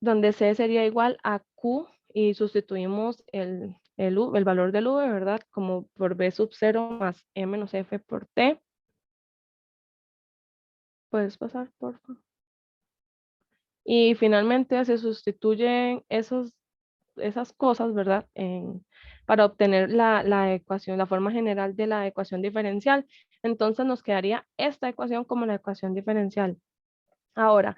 donde C sería igual a Q y sustituimos el valor del V, ¿verdad? Como por V sub 0 más E menos F por T. Puedes pasar, por favor. Y finalmente se sustituyen esas cosas, ¿verdad? Para obtener la ecuación, la forma general de la ecuación diferencial. Entonces nos quedaría esta ecuación como la ecuación diferencial. Ahora,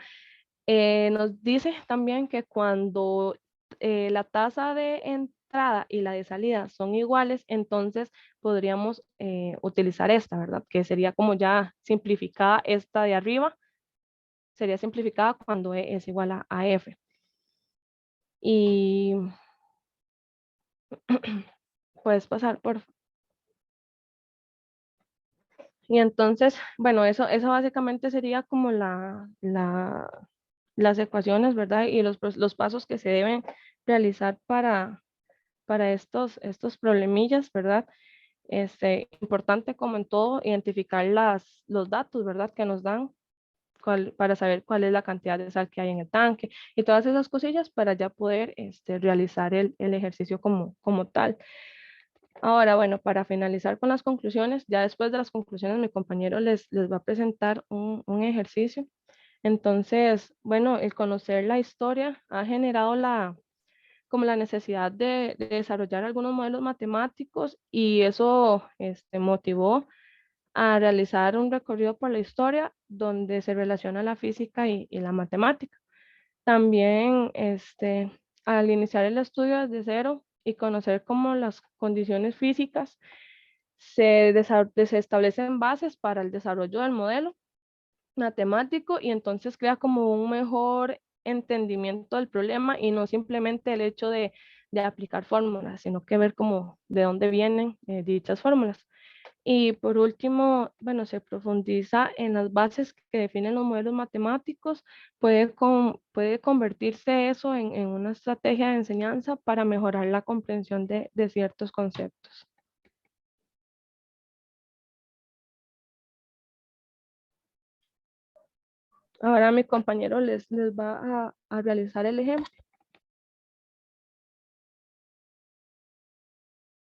nos dice también que cuando la tasa de entrada y la de salida son iguales, entonces podríamos utilizar esta, ¿verdad? Que sería como ya simplificada esta de arriba, sería simplificada cuando E es igual a F. Y puedes pasar por... Y entonces, bueno, eso básicamente sería como las ecuaciones, ¿verdad? Y los pasos que se deben realizar para estos problemillas, ¿verdad? Importante como en todo, identificar los datos, ¿verdad? Que nos dan para saber cuál es la cantidad de sal que hay en el tanque y todas esas cosillas para ya poder realizar el ejercicio como tal. Ahora, bueno, para finalizar con las conclusiones, ya después de las conclusiones mi compañero les va a presentar un ejercicio. Entonces, bueno, el conocer la historia ha generado como la necesidad de desarrollar algunos modelos matemáticos y eso motivó a realizar un recorrido por la historia donde se relaciona la física y la matemática. También al iniciar el estudio desde cero y conocer cómo las condiciones físicas se establecen bases para el desarrollo del modelo matemático y entonces crea como un mejor entendimiento del problema y no simplemente el hecho de aplicar fórmulas, sino que ver cómo de dónde vienen dichas fórmulas. Y por último, bueno, se profundiza en las bases que definen los modelos matemáticos, puede convertirse eso en una estrategia de enseñanza para mejorar la comprensión de ciertos conceptos. Ahora mi compañero les va a realizar el ejemplo.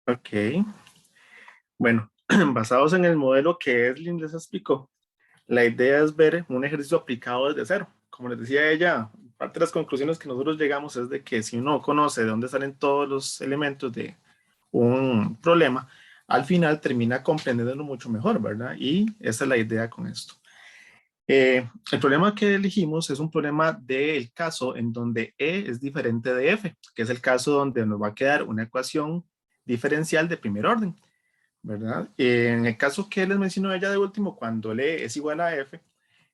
Ok. Bueno, basados en el modelo que Eslin les explicó, la idea es ver un ejercicio aplicado desde cero. Como les decía ella, parte de las conclusiones que nosotros llegamos es de que si uno conoce de dónde salen todos los elementos de un problema, al final termina comprendiéndolo mucho mejor, ¿verdad? Y esa es la idea con esto. El problema que elegimos es un problema del caso en donde E es diferente de F, que es el caso donde nos va a quedar una ecuación diferencial de primer orden, ¿verdad? En el caso que les mencioné ya de último, cuando E es igual a F,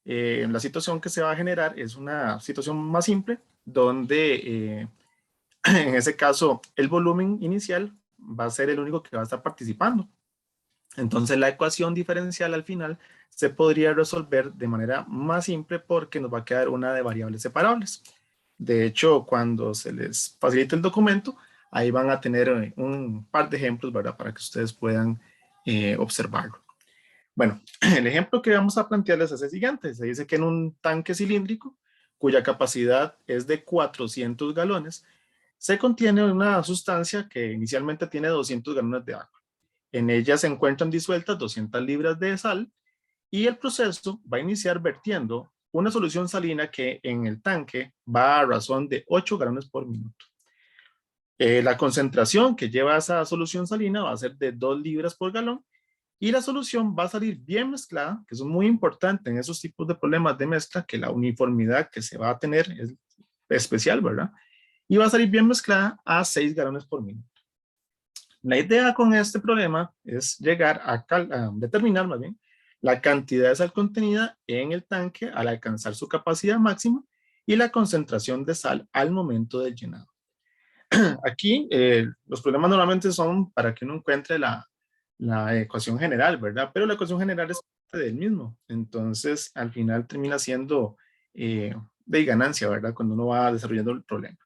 la situación que se va a generar es una situación más simple, donde en ese caso el volumen inicial va a ser el único que va a estar participando. Entonces la ecuación diferencial al final se podría resolver de manera más simple porque nos va a quedar una de variables separables. De hecho, cuando se les facilite el documento, ahí van a tener un par de ejemplos, ¿verdad? Para que ustedes puedan observarlo. Bueno, el ejemplo que vamos a plantearles es el siguiente. Se dice que en un tanque cilíndrico, cuya capacidad es de 400 galones, se contiene una sustancia que inicialmente tiene 200 galones de agua. En ella se encuentran disueltas 200 libras de sal y el proceso va a iniciar vertiendo una solución salina que en el tanque va a razón de 8 galones por minuto. La concentración que lleva esa solución salina va a ser de 2 libras por galón y la solución va a salir bien mezclada, que es muy importante en esos tipos de problemas de mezcla, que la uniformidad que se va a tener es especial, ¿verdad? Y va a salir bien mezclada a 6 galones por minuto. La idea con este problema es llegar a determinar más bien la cantidad de sal contenida en el tanque al alcanzar su capacidad máxima y la concentración de sal al momento del llenado. Aquí los problemas normalmente son para que uno encuentre la ecuación general, ¿verdad? Pero la ecuación general es parte del mismo. Entonces, al final termina siendo de ganancia, ¿verdad? Cuando uno va desarrollando el problema.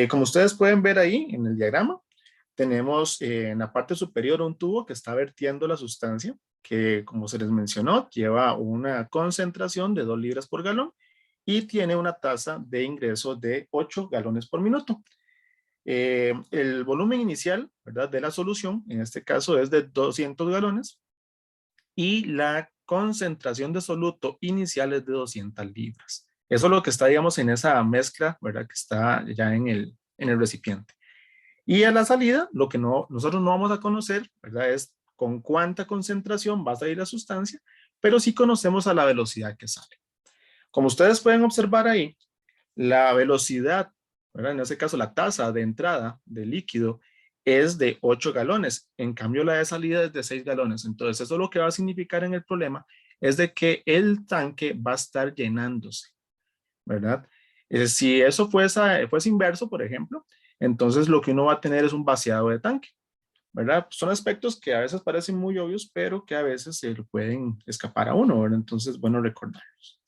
Como ustedes pueden ver ahí en el diagrama, tenemos en la parte superior un tubo que está vertiendo la sustancia, que como se les mencionó, lleva una concentración de 2 libras por galón y tiene una tasa de ingreso de 8 galones por minuto. El volumen inicial, ¿verdad?, de la solución, en este caso es de 200 galones y la concentración de soluto inicial es de 200 libras. Eso es lo que está, digamos, en esa mezcla, ¿verdad?, que está ya en el recipiente. Y a la salida, lo que nosotros no vamos a conocer, ¿verdad?, es con cuánta concentración va a salir la sustancia, pero sí conocemos a la velocidad que sale. Como ustedes pueden observar ahí, la velocidad, ¿verdad?, en este caso la tasa de entrada del líquido es de 8 galones, en cambio la de salida es de 6 galones. Entonces eso lo que va a significar en el problema es de que el tanque va a estar llenándose, ¿verdad? Si eso fuese inverso, por ejemplo, entonces lo que uno va a tener es un vaciado de tanque, ¿verdad? Son aspectos que a veces parecen muy obvios, pero que a veces se le pueden escapar a uno, ¿verdad? Entonces, bueno, recordarlos.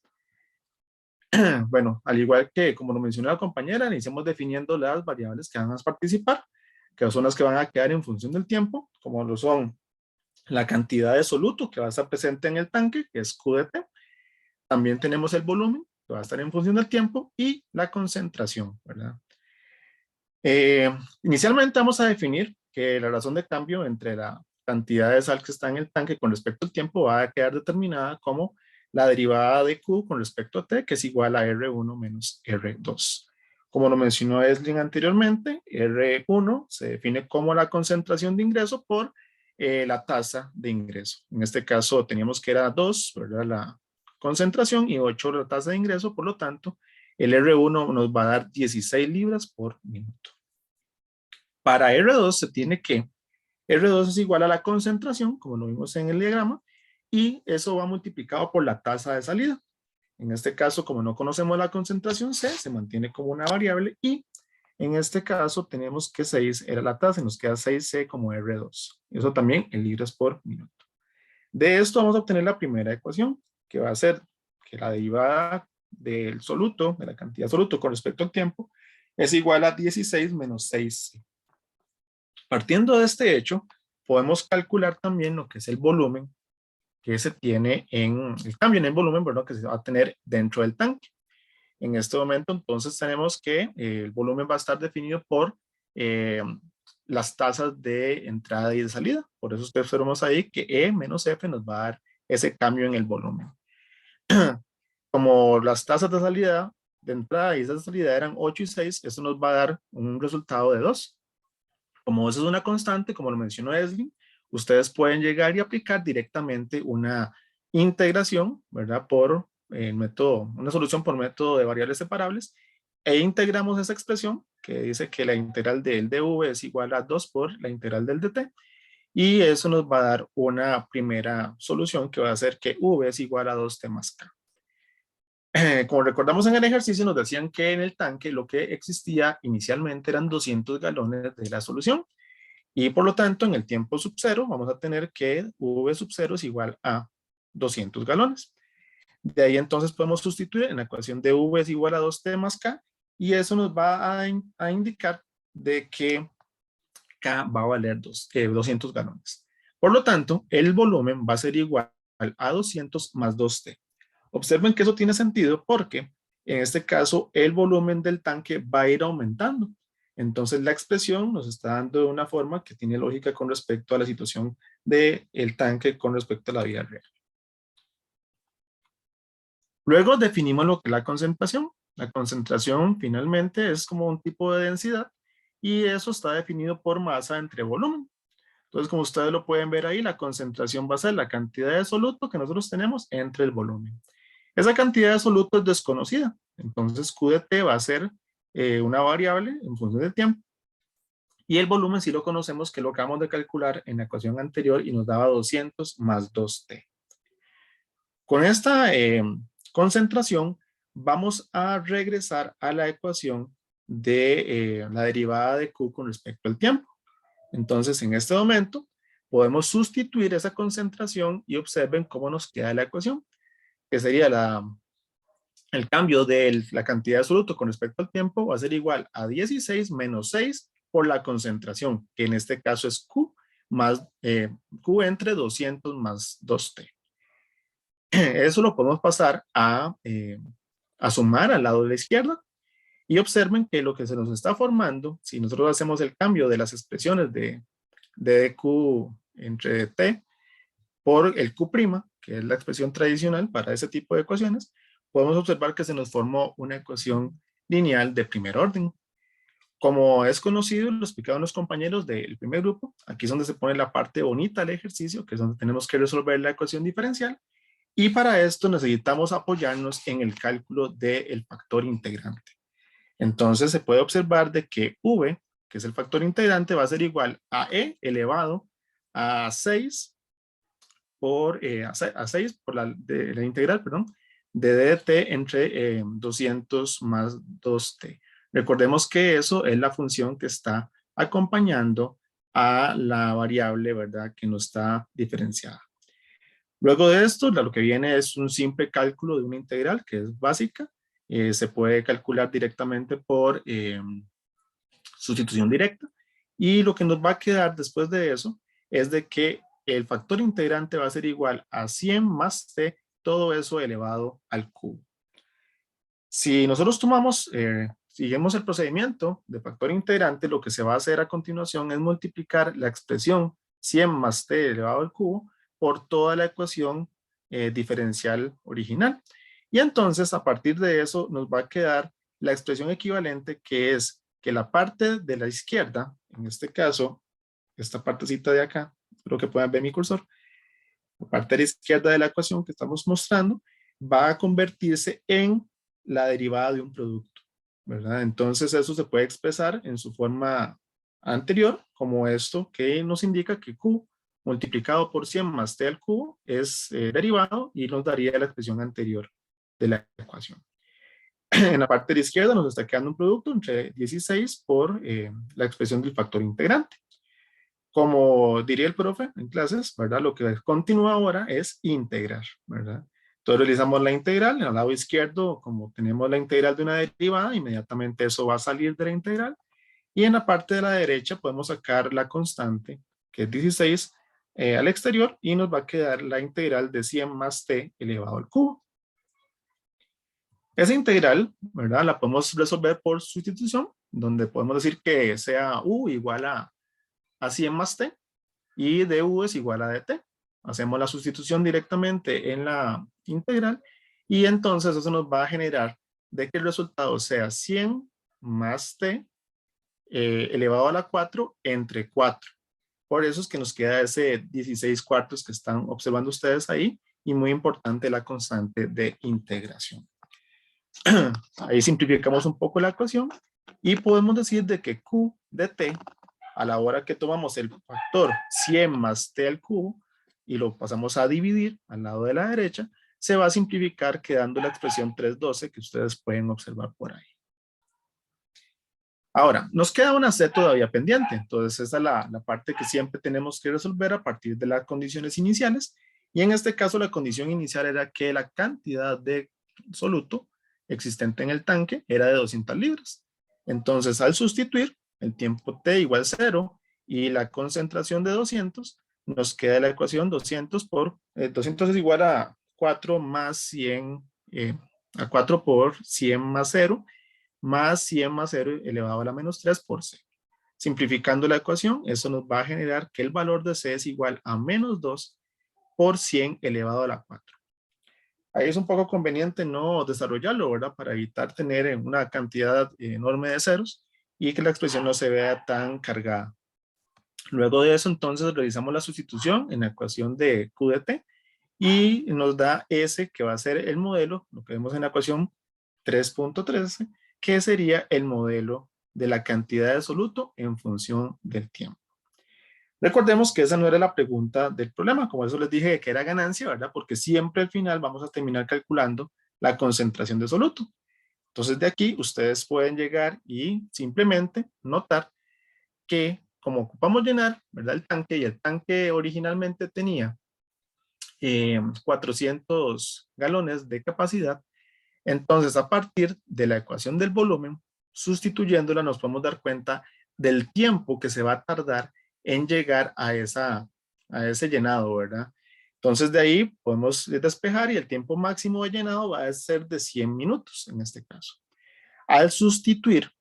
Bueno, al igual que como lo mencionó la compañera, iniciamos definiendo las variables que van a participar, que son las que van a quedar en función del tiempo, como lo son la cantidad de soluto que va a estar presente en el tanque, que es Q de T. También tenemos el volumen, que va a estar en función del tiempo, y la concentración, ¿verdad? Inicialmente vamos a definir que la razón de cambio entre la cantidad de sal que está en el tanque con respecto al tiempo va a quedar determinada como la derivada de Q con respecto a T, que es igual a R1 menos R2. Como lo mencionó Eslin anteriormente, R1 se define como la concentración de ingreso por la tasa de ingreso. En este caso teníamos que era 2, ¿verdad?, la concentración, y 8 la tasa de ingreso, por lo tanto, el R1 nos va a dar 16 libras por minuto. Para R2 se tiene que, R2 es igual a la concentración, como lo vimos en el diagrama, y eso va multiplicado por la tasa de salida. En este caso, como no conocemos la concentración C, se mantiene como una variable, y en este caso tenemos que 6 era la tasa, y nos queda 6C como R2. Eso también en libras por minuto. De esto vamos a obtener la primera ecuación, que va a ser que la derivada del soluto, de la cantidad de soluto con respecto al tiempo, es igual a 16 menos 6C. Partiendo de este hecho, podemos calcular también lo que es el volumen que se tiene en el cambio en el volumen, ¿verdad?, que se va a tener dentro del tanque. En este momento, entonces, tenemos que el volumen va a estar definido por las tasas de entrada y de salida. Por eso observamos ahí que E menos F nos va a dar ese cambio en el volumen. Como las tasas de salida, de entrada y de salida eran 8 y 6, eso nos va a dar un resultado de 2. Como eso es una constante, como lo mencionó Eslin, ustedes pueden llegar y aplicar directamente una integración, ¿verdad? Por el método, una solución por método de variables separables, e integramos esa expresión que dice que la integral del dv es igual a 2 por la integral del dt, y eso nos va a dar una primera solución que va a ser que v es igual a 2t más k. Como recordamos en el ejercicio, nos decían que en el tanque lo que existía inicialmente eran 200 galones de la solución, y por lo tanto en el tiempo sub 0 vamos a tener que v sub 0 es igual a 200 galones. De ahí entonces podemos sustituir en la ecuación de v es igual a 2t más k, y eso nos va a indicar de que k va a valer 200 galones. Por lo tanto, el volumen va a ser igual a 200 más 2t. Observen que eso tiene sentido porque en este caso el volumen del tanque va a ir aumentando. Entonces la expresión nos está dando de una forma que tiene lógica con respecto a la situación del tanque con respecto a la vida real. Luego definimos lo que es la concentración. La concentración finalmente es como un tipo de densidad y eso está definido por masa entre volumen. Entonces, como ustedes lo pueden ver ahí, la concentración va a ser la cantidad de soluto que nosotros tenemos entre el volumen. Esa cantidad de soluto es desconocida, entonces Q de T va a ser una variable en función del tiempo. Y el volumen sí lo conocemos, que lo acabamos de calcular en la ecuación anterior y nos daba 200 más 2T. Con esta concentración vamos a regresar a la ecuación de la derivada de Q con respecto al tiempo. Entonces, en este momento podemos sustituir esa concentración y observen cómo nos queda la ecuación, que sería el cambio de la cantidad de soluto con respecto al tiempo va a ser igual a 16 menos 6 por la concentración, que en este caso es Q, más Q entre 200 más 2T. Eso lo podemos pasar a sumar al lado de la izquierda, y observen que lo que se nos está formando, si nosotros hacemos el cambio de las expresiones de Q entre T por el Q', que es la expresión tradicional para ese tipo de ecuaciones, podemos observar que se nos formó una ecuación lineal de primer orden. Como es conocido, lo explicaron los compañeros del primer grupo, aquí es donde se pone la parte bonita del ejercicio, que es donde tenemos que resolver la ecuación diferencial, y para esto necesitamos apoyarnos en el cálculo del factor integrante. Entonces se puede observar de que V, que es el factor integrante, va a ser igual a E elevado a 6 por, a 6 por la integral, perdón, de dt entre 200 más 2t. Recordemos que eso es la función que está acompañando a la variable, ¿verdad?, que no está diferenciada. Luego de esto, lo que viene es un simple cálculo de una integral que es básica. Se puede calcular directamente por sustitución directa. Y lo que nos va a quedar después de eso es de que el factor integrante va a ser igual a 100 más t, todo eso elevado al cubo. Si nosotros seguimos el procedimiento de factor integrante, lo que se va a hacer a continuación es multiplicar la expresión 100 más t elevado al cubo por toda la ecuación diferencial original. Y entonces, a partir de eso, nos va a quedar la expresión equivalente, que es que la parte de la izquierda, en este caso, esta partecita de acá, espero que puedan ver mi cursor, la parte de la izquierda de la ecuación que estamos mostrando, va a convertirse en la derivada de un producto, ¿verdad? Entonces eso se puede expresar en su forma anterior, como esto que nos indica que Q multiplicado por 100 más T al cubo es derivado y nos daría la expresión anterior de la ecuación. En la parte de la izquierda nos está quedando un producto entre 16 por la expresión del factor integrante. Como diría el profe en clases, ¿verdad? Lo que continúa ahora es integrar, ¿verdad? Entonces realizamos la integral, en el lado izquierdo, como tenemos la integral de una derivada, inmediatamente eso va a salir de la integral. Y en la parte de la derecha podemos sacar la constante, que es 16, al exterior, y nos va a quedar la integral de 100 más t elevado al cubo. Esa integral, ¿verdad?, la podemos resolver por sustitución, donde podemos decir que sea u igual a 100 más t y du es igual a dt. Hacemos la sustitución directamente en la integral y entonces eso nos va a generar de que el resultado sea 100 más t elevado a la 4 entre 4. Por eso es que nos queda ese 16 cuartos que están observando ustedes ahí, y muy importante la constante de integración. Ahí simplificamos un poco la ecuación y podemos decir de que Q de t, a la hora que tomamos el factor 100 más t al cubo y lo pasamos a dividir al lado de la derecha, se va a simplificar quedando la expresión 312 que ustedes pueden observar por ahí. Ahora, nos queda una C todavía pendiente, entonces esa es la parte que siempre tenemos que resolver a partir de las condiciones iniciales, y en este caso la condición inicial era que la cantidad de soluto existente en el tanque era de 200 libras. Entonces, al sustituir el tiempo t igual 0 y la concentración de 200, nos queda la ecuación 200 es igual a 4 más 100, a 4 por 100 más 0, más 100 más 0 elevado a la menos 3 por C. Simplificando la ecuación, eso nos va a generar que el valor de C es igual a menos 2 por 100 elevado a la 4. Ahí es un poco conveniente no desarrollarlo, ¿verdad? Para evitar tener una cantidad enorme de ceros y que la expresión no se vea tan cargada. Luego de eso, entonces, realizamos la sustitución en la ecuación de Q de T y nos da S, que va a ser el modelo, lo que vemos en la ecuación 3.13, que sería el modelo de la cantidad de soluto en función del tiempo. Recordemos que esa no era la pregunta del problema, como eso les dije que era ganancia, ¿verdad? Porque siempre al final vamos a terminar calculando la concentración de soluto. Entonces de aquí ustedes pueden llegar y simplemente notar que como ocupamos llenar, ¿verdad? El tanque, y el tanque originalmente tenía 400 galones de capacidad, entonces a partir de la ecuación del volumen, sustituyéndola nos podemos dar cuenta del tiempo que se va a tardar en llegar a ese llenado, ¿verdad? Entonces de ahí podemos despejar y el tiempo máximo de llenado va a ser de 100 minutos en este caso. Al sustituir,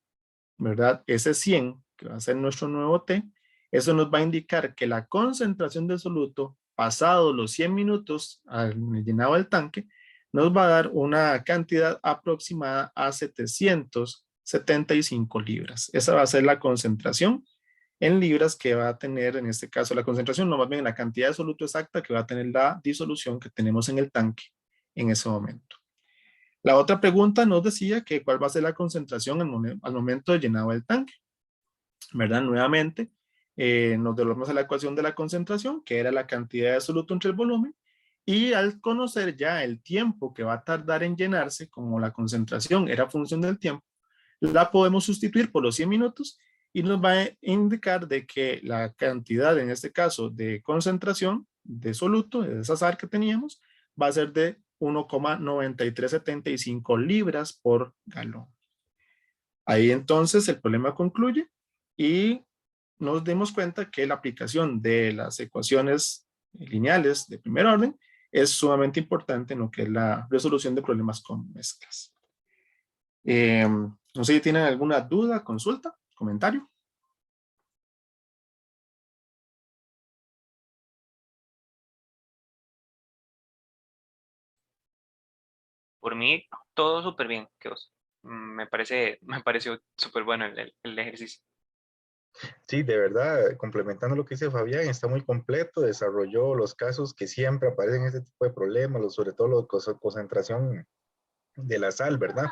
¿verdad? Ese 100, que va a ser nuestro nuevo T, eso nos va a indicar que la concentración de soluto, pasado los 100 minutos al llenado del tanque, nos va a dar una cantidad aproximada a 775 libras. Esa va a ser la concentración en libras que va a tener, en este caso, la concentración, no más bien la cantidad de soluto exacta que va a tener la disolución que tenemos en el tanque en ese momento. La otra pregunta nos decía que cuál va a ser la concentración al momento de llenado del tanque, ¿verdad? Nuevamente, nos devolvemos a la ecuación de la concentración, que era la cantidad de soluto entre el volumen, y al conocer ya el tiempo que va a tardar en llenarse, como la concentración era función del tiempo, la podemos sustituir por los 100 minutos y nos va a indicar de que la cantidad, en este caso, de concentración de soluto, de esa sal que teníamos, va a ser de 1,9375 libras por galón. Ahí entonces el problema concluye y nos dimos cuenta que la aplicación de las ecuaciones lineales de primer orden es sumamente importante en lo que es la resolución de problemas con mezclas. No sé si tienen alguna duda, consulta, comentario. Por mí, todo súper bien. Me pareció súper bueno el ejercicio. Sí, de verdad, complementando lo que dice Fabián, está muy completo, desarrolló los casos que siempre aparecen en este tipo de problemas, sobre todo la concentración de la sal, ¿verdad?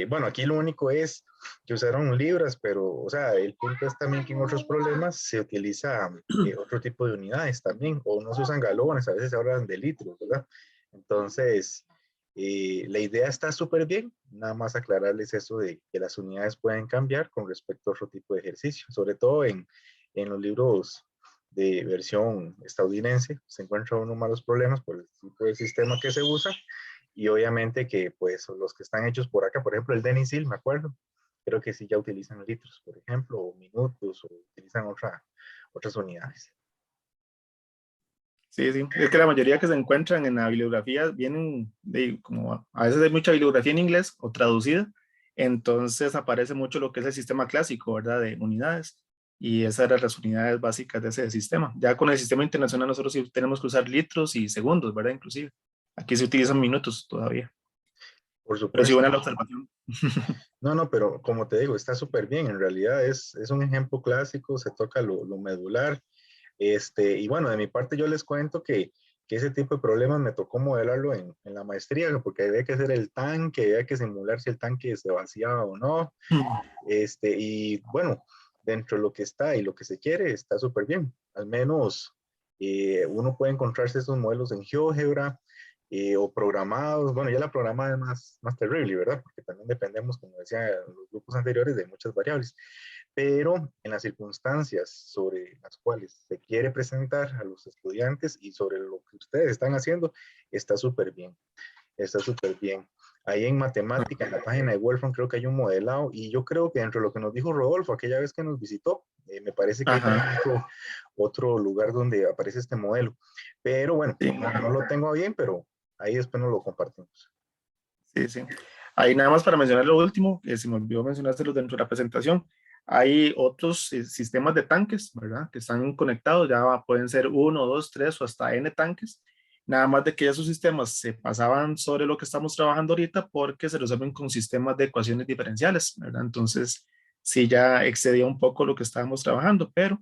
Bueno, aquí lo único es que usaron libras, pero, o sea, el punto es también que en otros problemas se utiliza otro tipo de unidades también, o no se usan galones, a veces se hablan de litros, ¿verdad? Entonces, la idea está súper bien, nada más aclararles eso de que las unidades pueden cambiar con respecto a otro tipo de ejercicio, sobre todo en los libros de versión estadounidense, se encuentran unos malos problemas por el tipo de sistema que se usa, y obviamente que pues los que están hechos por acá, por ejemplo el Denisil, me acuerdo, creo que sí ya utilizan litros, por ejemplo, o minutos, o utilizan otras unidades. Sí, sí, es que la mayoría que se encuentran en la bibliografía vienen como a veces hay mucha bibliografía en inglés o traducida, entonces aparece mucho lo que es el sistema clásico, ¿verdad? De unidades, y esas eran las unidades básicas de ese sistema. Ya con el sistema internacional nosotros sí tenemos que usar litros y segundos, ¿verdad? Inclusive. Aquí se utilizan minutos todavía. Por supuesto. Pero sí, buena la observación. No, pero como te digo, está súper bien. En realidad es un ejemplo clásico, se toca lo medular. Y bueno, de mi parte yo les cuento que que ese tipo de problemas me tocó modelarlo en la maestría, porque había que hacer el tanque, había que simular si el tanque se vaciaba o no. Y bueno, dentro de lo que está y lo que se quiere, está súper bien. Al menos uno puede encontrarse estos modelos en GeoGebra o programados. Bueno, ya la programada es más terrible, ¿verdad? Porque también dependemos, como decía en los grupos anteriores, de muchas variables. Pero en las circunstancias sobre las cuales se quiere presentar a los estudiantes y sobre lo que ustedes están haciendo, está súper bien. Está súper bien. Ahí en matemática, en la página de Wolfram, creo que hay un modelado, y yo creo que dentro de lo que nos dijo Rodolfo aquella vez que nos visitó, me parece que hay otro lugar donde aparece este modelo. Pero bueno, Sí. no lo tengo bien, pero ahí después nos lo compartimos. Sí, sí. Ahí nada más para mencionar lo último, que se me olvidó mencionárselo dentro de la presentación. Hay otros sistemas de tanques, ¿verdad? Que están conectados, ya pueden ser 1, 2, 3 o hasta N tanques. Nada más de que esos sistemas se pasaban sobre lo que estamos trabajando ahorita porque se resuelven con sistemas de ecuaciones diferenciales, ¿verdad? Entonces, sí, ya excedía un poco lo que estábamos trabajando, pero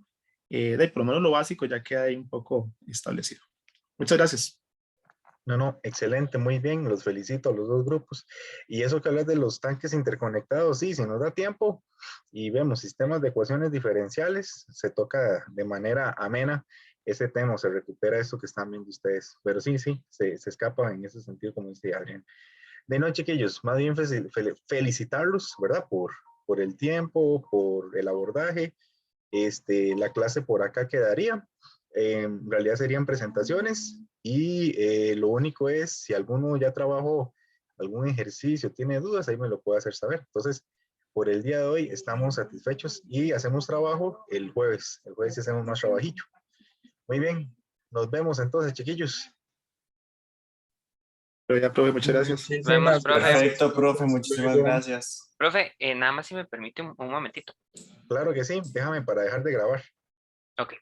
por lo menos lo básico ya queda ahí un poco establecido. Muchas gracias. No, excelente, muy bien, los felicito a los dos grupos. Y eso que hablas de los tanques interconectados, sí, si nos da tiempo y vemos sistemas de ecuaciones diferenciales, se toca de manera amena ese tema, se recupera eso que están viendo ustedes. Pero sí, se escapa en ese sentido, como dice Adrián. De no, chiquillos, más bien felicitarlos, ¿verdad? Por el tiempo, por el abordaje. La clase por acá quedaría. En realidad serían presentaciones y lo único es, si alguno ya trabajó algún ejercicio, tiene dudas, ahí me lo puede hacer saber. Entonces, por el día de hoy estamos satisfechos y hacemos trabajo el jueves. El jueves hacemos más trabajillo. Muy bien, nos vemos entonces, chiquillos. Pero ya, profe, muchas gracias. Nos vemos, profe. Perfecto, profe, muchísimas gracias. Profe, nada más si me permite un momentito. Claro que sí, déjame para dejar de grabar. Ok.